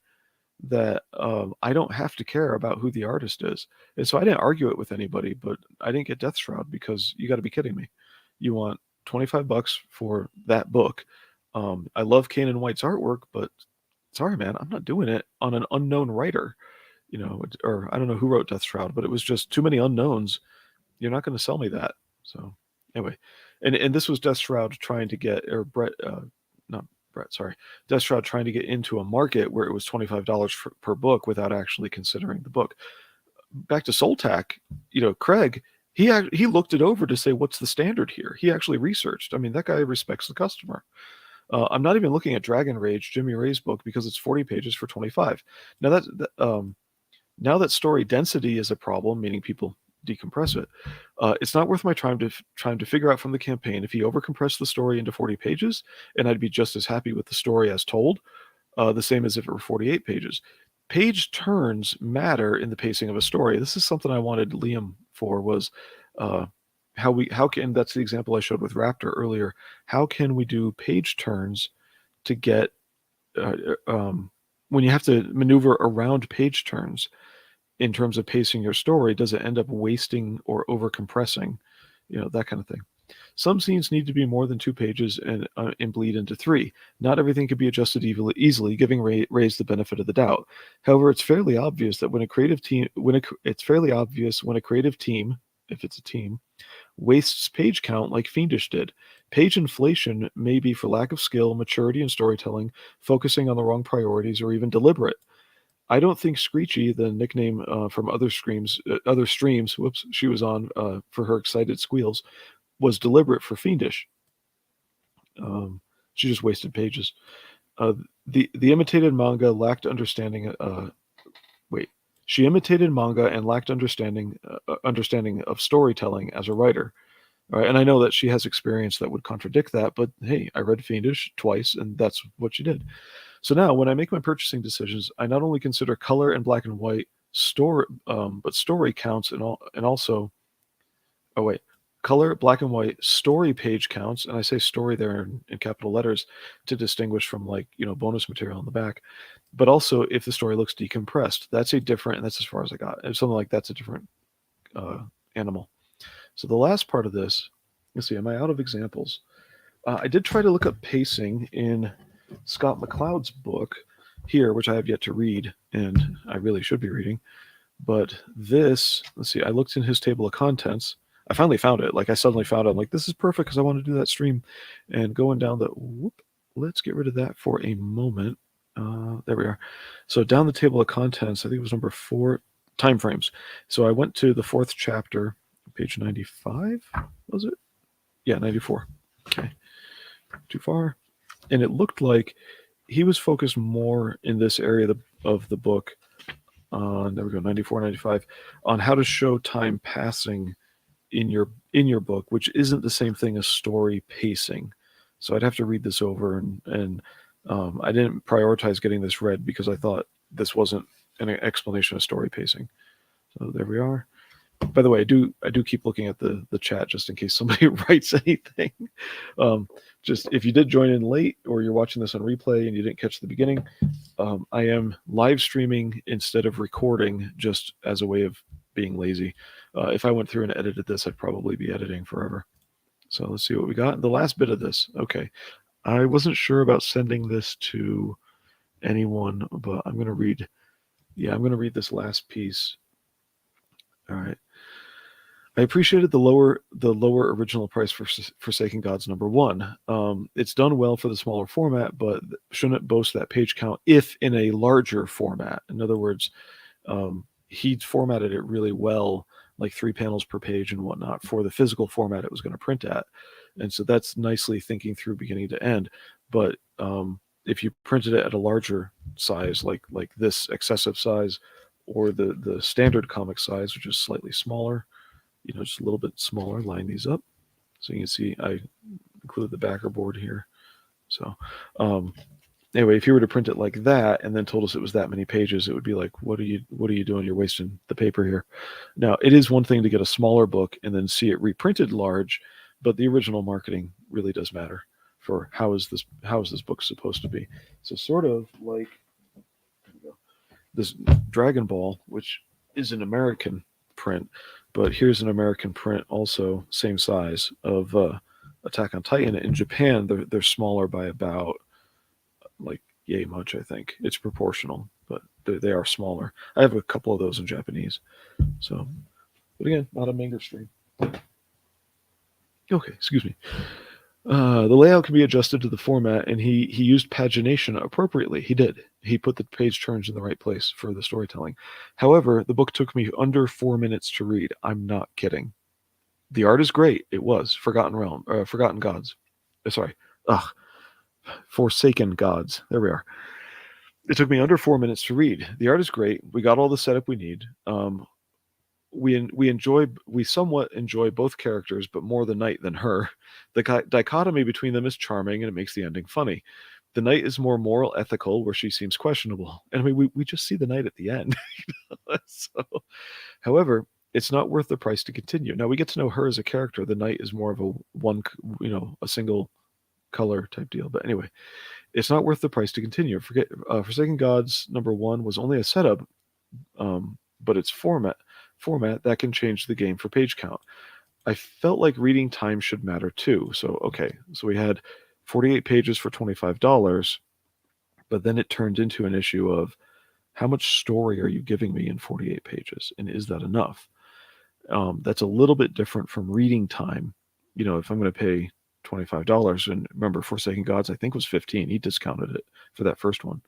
that I don't have to care about who the artist is. And so I didn't argue it with anybody, but I didn't get Death Shroud because you got to be kidding me. You want $25 for that book. I love Kanan White's artwork, but sorry, man, I'm not doing it on an unknown writer. Or I don't know who wrote Death Shroud, but it was just too many unknowns. You're not going to sell me that. So anyway, and this was Death Shroud trying to get, or Brett, not Brett, sorry, Death Shroud trying to get into a market where it was $25 per book without actually considering the book. Back to SOLTAC, Craig, he looked it over to say, what's the standard here? He actually researched. I mean, that guy respects the customer. I'm not even looking at Dragon Rage, Jimmy Ray's book, because it's 40 pages for 25. Now that story density is a problem, meaning people decompress it, it's not worth my time to figure out from the campaign if he overcompressed the story into 40 pages, and I'd be just as happy with the story as told, the same as if it were 48 pages. Page turns matter in the pacing of a story. This is something I wanted Liam for, was how can, that's the example I showed with Raptor earlier, how can we do page turns to get when you have to maneuver around page turns in terms of pacing your story, does it end up wasting or over compressing, that kind of thing. Some scenes need to be more than 2 pages and bleed into 3. Not everything can be adjusted easily, giving Rays the benefit of the doubt. However, it's fairly obvious that when a creative team, if it's a team, wastes page count like Fiendish did. Page inflation may be for lack of skill, maturity, and storytelling, focusing on the wrong priorities, or even deliberate. I don't think Screechy, the nickname from other streams she was on for her excited squeals, was deliberate for Fiendish. She just wasted pages. The imitated manga lacked understanding. She imitated manga and lacked understanding of storytelling as a writer. All right, and I know that she has experience that would contradict that, but hey, I read Fiendish twice, and that's what she did. So now, when I make my purchasing decisions, I not only consider color and black and white story, but story counts and also. Oh wait, color, black and white, story page counts, and I say story there in capital letters to distinguish from bonus material in the back. But also, if the story looks decompressed, that's a different, and that's as far as I got. If something like that's a different animal. So the last part of this, let's see, am I out of examples? I did try to look up pacing in Scott McCloud's book here, which I have yet to read, and I really should be reading. But this, let's see, I looked in his table of contents. I finally found it. Like I suddenly found it. I'm like, this is perfect because I want to do that stream. And going down let's get rid of that for a moment. There we are. So down the table of contents, I think it was number 4, time frames. So I went to the 4th chapter, page 95, was it? Yeah, 94. Okay, too far. And it looked like he was focused more in this area of the book on, there we go, 94, 95, on how to show time passing in your book, which isn't the same thing as story pacing. So I'd have to read this over, and I didn't prioritize getting this read because I thought this wasn't an explanation of story pacing. So there we are. By the way, I do keep looking at the chat just in case somebody writes anything. Just if you did join in late or you're watching this on replay and you didn't catch the beginning, I am live streaming instead of recording just as a way of being lazy. If I went through and edited this, I'd probably be editing forever. So let's see what we got. The last bit of this. Okay. I wasn't sure about sending this to anyone, but I'm going to read. Yeah, I'm going to read this last piece. All right. I appreciated the lower original price for Forsaken Gods #1. It's done well for the smaller format, but shouldn't boast that page count if in a larger format. In other words, he formatted it really well, like 3 panels per page and whatnot, for the physical format it was going to print at. And so that's nicely thinking through beginning to end. But if you printed it at a larger size, like this excessive size, or the standard comic size, which is slightly smaller, just a little bit smaller, line these up. So you can see I included the backer board here. So anyway, if you were to print it like that and then told us it was that many pages, it would be like, what are you doing? You're wasting the paper here. Now, it is one thing to get a smaller book and then see it reprinted large, but the original marketing really does matter for how is this book supposed to be. So sort of like this Dragon Ball, which is an American print, but here's an American print also, same size, of Attack on Titan. In Japan, they're smaller by about like yay much, I think. It's proportional, but they are smaller. I have a couple of those in Japanese. So, but again, not a manga stream. Okay, excuse me. The layout can be adjusted to the format, and he used pagination appropriately. He did. He put the page turns in the right place for the storytelling. However, the book took me under 4 minutes to read. I'm not kidding. The art is great. It was Forgotten Gods. Forsaken Gods. There we are. It took me under 4 minutes to read. The art is great. We got all the setup we need. We somewhat enjoy both characters, but more the knight than her. The dichotomy between them is charming, and it makes the ending funny. The knight is more moral, ethical, where she seems questionable. And I mean, we just see the knight at the end. So, however, it's not worth the price to continue. Now we get to know her as a character. The knight is more of a single color type deal. But anyway, it's not worth the price to continue. Forsaken Gods #1 was only a setup, but its format that can change the game for page count. I felt like reading time should matter too. So we had 48 pages for $25, but then it turned into an issue of how much story are you giving me in 48 pages, and is that enough? That's a little bit different from reading time. If I'm going to pay $25, and remember, Forsaken Gods I think was $15. He discounted it for that first one.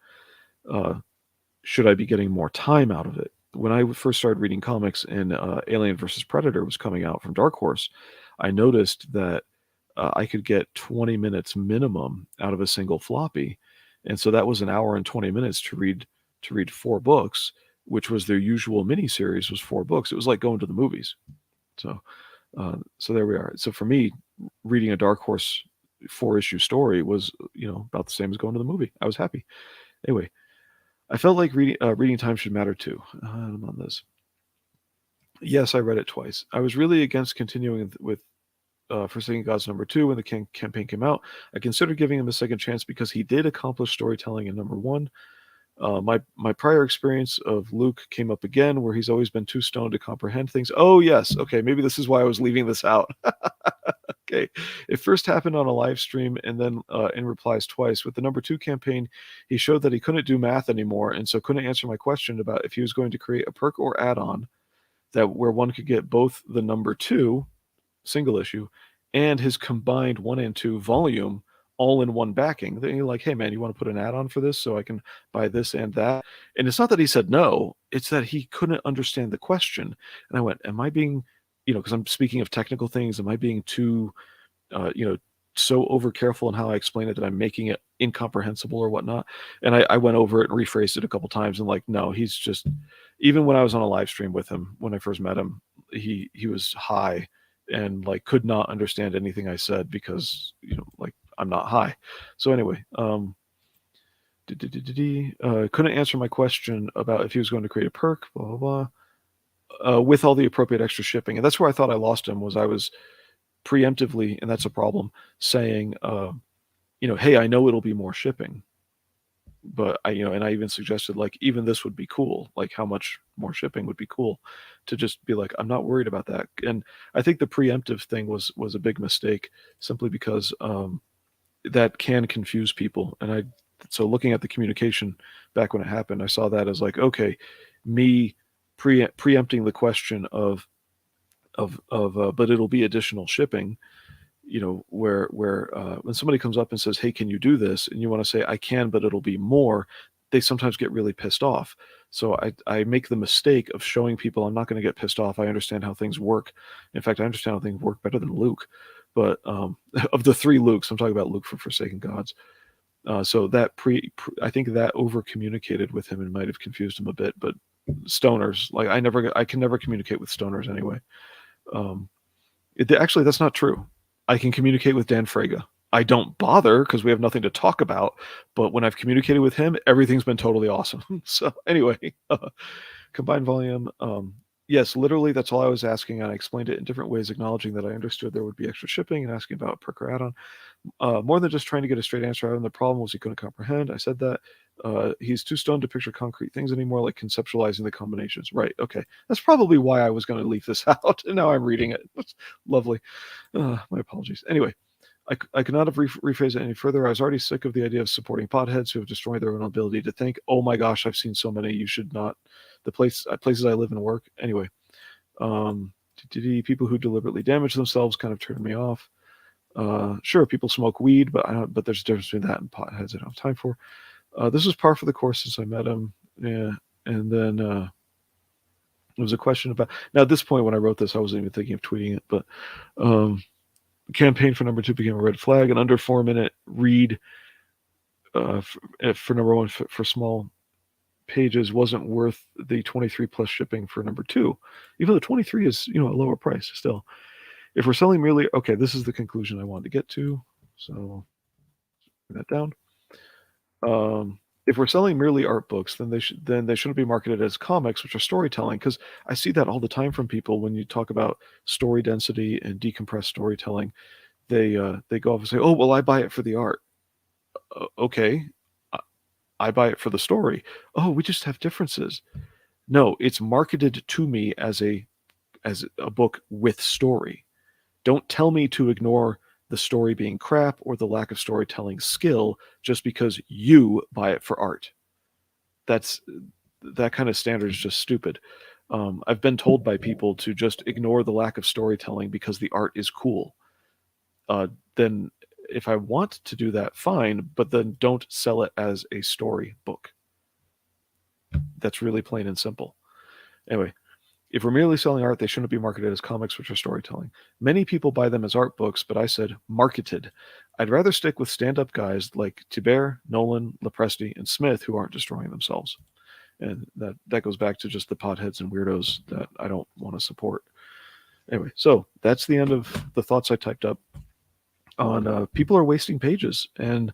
Should I be getting more time out of it? When I first started reading comics and Alien vs. Predator was coming out from Dark Horse, I noticed that I could get 20 minutes minimum out of a single floppy. And so that was an hour and 20 minutes to read 4 books. which was their usual miniseries, was 4 books. It was like going to the movies. So there we are. So for me, reading a Dark Horse 4-issue story was, about the same as going to the movie. I was happy. Anyway, I felt like reading time should matter too. I'm on this. Yes, I read it twice. I was really against continuing with Forsaken Gods #2 when the campaign came out. I considered giving him a second chance because he did accomplish storytelling in #1. My prior experience of Luke came up again, where he's always been too stoned to comprehend things. Oh yes, okay, maybe this is why I was leaving this out. Okay, it first happened on a live stream and then in replies twice. With the #2 campaign, he showed that he couldn't do math anymore, and so couldn't answer my question about if he was going to create a perk or add-on where one could get both the #2 single issue and his combined 1 and 2 volume all in one backing. Then you're like, hey man, you want to put an add-on for this so I can buy this and that? And it's not that he said no, it's that he couldn't understand the question. And I went, am I being, because I'm speaking of technical things, am I being too, so over careful in how I explain it that I'm making it incomprehensible or whatnot? And I went over it and rephrased it a couple times and like, no, he's just, even when I was on a live stream with him, when I first met him, he was high and like could not understand anything I said because, like I'm not high. So anyway, couldn't answer my question about if he was going to create a perk, blah, blah, blah, with all the appropriate extra shipping. And that's where I thought I lost him, was I was preemptively, and that's a problem, saying, hey, I know it'll be more shipping, but and I even suggested like, even this would be cool. Like how much more shipping would be cool, to just be like, I'm not worried about that. And I think the preemptive thing was a big mistake, simply because, that can confuse people. And so looking at the communication back when it happened, I saw that as like, okay, me preempting the question of but it'll be additional shipping, where when somebody comes up and says, hey, can you do this? And you want to say, I can, but it'll be more, they sometimes get really pissed off. So I make the mistake of showing people I'm not going to get pissed off. I understand how things work. In fact, I understand how things work better than Luke. But of the 3 Lukes, I'm talking about Luke for Forsaken Gods. So that I think that over communicated with him and might have confused him a bit. But stoners, like I can never communicate with stoners anyway. Actually, that's not true. I can communicate with Dan Frega. I don't bother because we have nothing to talk about. But when I've communicated with him, everything's been totally awesome. So anyway, combined volume. Yes, literally, that's all I was asking. And I explained it in different ways, acknowledging that I understood there would be extra shipping and asking about perk or add-on. More than just trying to get a straight answer out of him. The problem was he couldn't comprehend. I said that. He's too stoned to picture concrete things anymore, like conceptualizing the combinations. Right, okay. That's probably why I was going to leave this out, and now I'm reading it. That's lovely. My apologies. Anyway, I could not have rephrased it any further. I was already sick of the idea of supporting potheads who have destroyed their own ability to think. Oh my gosh, I've seen so many. You should not. The places I live and work. Anyway, people who deliberately damage themselves kind of turned me off. Sure, people smoke weed, but there's a difference between that and potheads I don't have time for. This was par for the course since I met him. Yeah, and then there was a question about. Now, at this point, when I wrote this, I wasn't even thinking of tweeting it, but campaign for #2 became a red flag. An under 4-minute read for #1 for small pages wasn't worth the 23 plus shipping for #2, even though 23 is a lower price still. If we're selling merely, okay, this is the conclusion I wanted to get to, so bring that down. If we're selling merely art books, then they shouldn't be marketed as comics, which are storytelling, because I see that all the time from people when you talk about story density and decompressed storytelling. They go off and say, oh, well, I buy it for the art. Okay, I buy it for the story. Oh, we just have differences. No, it's marketed to me as a book with story. Don't tell me to ignore the story being crap or the lack of storytelling skill just because you buy it for art. That kind of standard is just stupid. I've been told by people to just ignore the lack of storytelling because the art is cool. Then if I want to do that, fine, but then don't sell it as a story book. That's really plain and simple. Anyway, if we're merely selling art, they shouldn't be marketed as comics, which are storytelling. Many people buy them as art books, but I said marketed. I'd rather stick with stand-up guys like Thibert, Nolan, Lepresti, and Smith who aren't destroying themselves. and that goes back to just the potheads and weirdos that I don't want to support. Anyway, so that's the end of the thoughts I typed up on people are wasting pages, and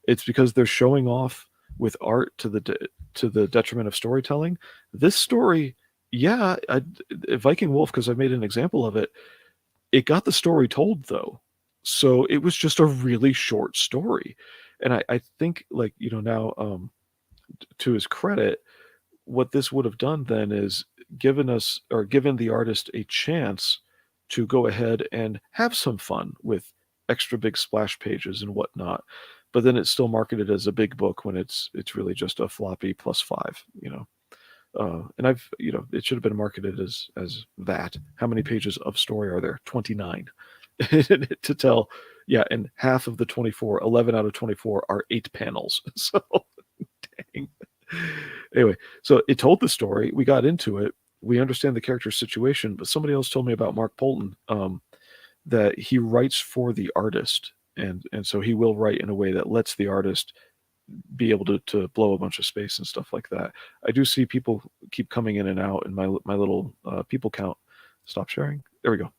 it's because they're showing off with art to the detriment of storytelling. This story, yeah, Viking Wolf, because I made an example of it. It got the story told though, so it was just a really short story, and I think, like, now, to his credit, what this would have done then is given the artist a chance to go ahead and have some fun with extra big splash pages and whatnot. But then it's still marketed as a big book when it's really just a floppy +5. And it should have been marketed as that. How many pages of story are there? 29 to tell. Yeah, and half of the 24, 11 out of 24 are 8 panels. So, dang. Anyway, so it told the story. We got into it. We understand the character's situation, but somebody else told me about Mark Polton, that he writes for the artist, and so he will write in a way that lets the artist be able to blow a bunch of space and stuff like that. I do see people keep coming in and out in my little people count. Stop sharing. There we go.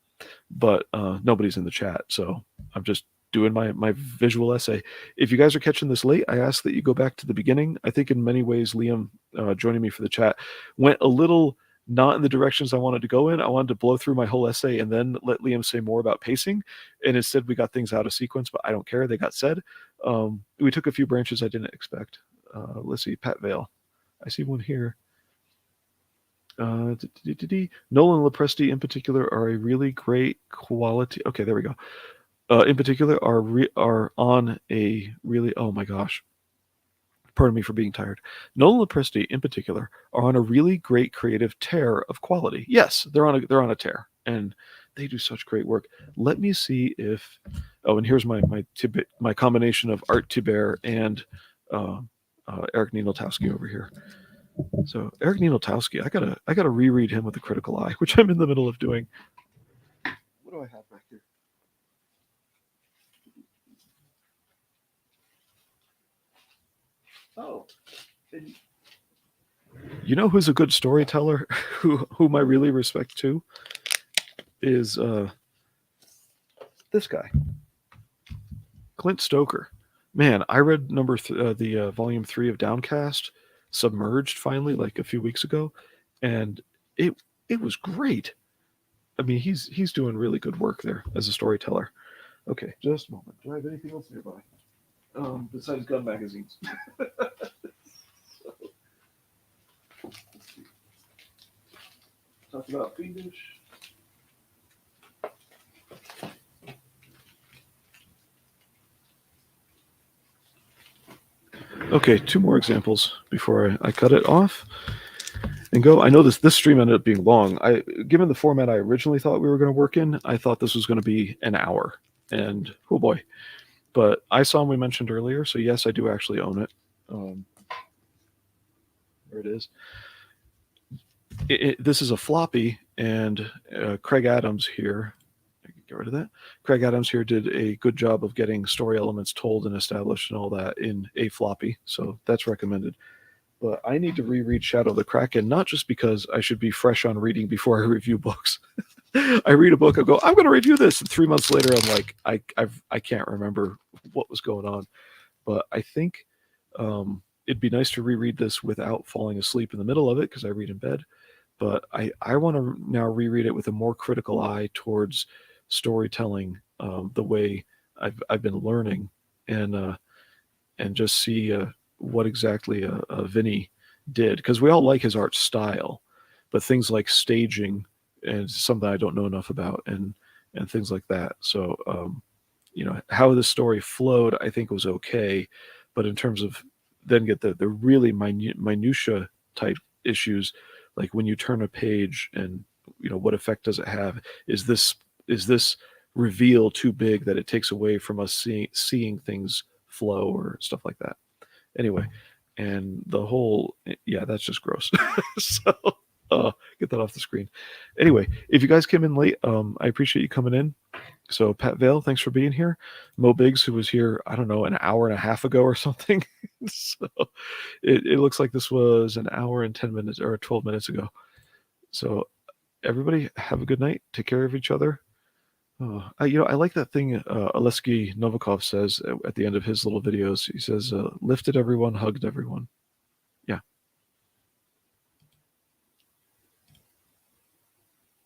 But nobody's in the chat, so I'm just doing my visual essay. If you guys are catching this late, I ask that you go back to the beginning. I think in many ways, Liam joining me for the chat went a little not in the directions I wanted to go in. I wanted to blow through my whole essay and then let Liam say more about pacing. And instead we got things out of sequence, but I don't care. They got said. We took a few branches I didn't expect. Let's see, Pat Vale. I see one here. Nolan Lopresti in particular are a really great quality. Okay, there we go. In particular are on a really, oh my gosh. Pardon me for being tired. Nolan Lopresti in particular are on a really great creative tear of quality. Yes, they're on a tear, and they do such great work. Let me see if and here's my combination of Art Thibert and Eric NINALTOWSKI over here. So Eric NINALTOWSKI, I gotta reread him with a critical eye, which I'm in the middle of doing. What do I have back here? Oh, you know who's a good storyteller, whom I really respect too, is this guy, Clint Stoker. Man, I read the volume 3 of Downcast, Submerged, finally, like a few weeks ago, and it was great. I mean, he's doing really good work there as a storyteller. Okay, just a moment. Do I have anything else nearby? Besides gun magazines. Talk about Fiendish. Okay, 2 more examples before I cut it off and go. I know this stream ended up being long. Given the format I originally thought we were going to work in, I thought this was going to be an hour, and oh boy. But I saw we mentioned earlier, so yes, I do actually own it. There it is. This is a floppy, and Craig Adams here, I can get rid of that. Craig Adams here did a good job of getting story elements told and established and all that in a floppy, so that's recommended. But I need to reread Shadow of the Kraken, not just because I should be fresh on reading before I review books. I read a book, I go, I'm going to review this, and 3 months later, I'm like, I can't remember what was going on. But I think it'd be nice to reread this without falling asleep in the middle of it, because I read in bed. But I want to now reread it with a more critical eye towards storytelling, the way I've been learning, and just see what exactly Vinny did, because we all like his art style, but things like staging and something I don't know enough about, and things like that. So how the story flowed, I think was okay, but in terms of then get the really minutia type issues, like when you turn a page and what effect does it have? Is this reveal too big that it takes away from us seeing things flow or stuff like that? Anyway, and the whole, yeah, that's just gross. So get that off the screen. Anyway, if you guys came in late, I appreciate you coming in. So Pat Vale, thanks for being here. Mo Biggs, who was here, I don't know, an hour and a half ago or something. So it looks like this was an hour and 10 minutes or 12 minutes ago. So everybody have a good night. Take care of each other. I like that thing Oleski Novikov says at the end of his little videos. He says, lifted everyone, hugged everyone.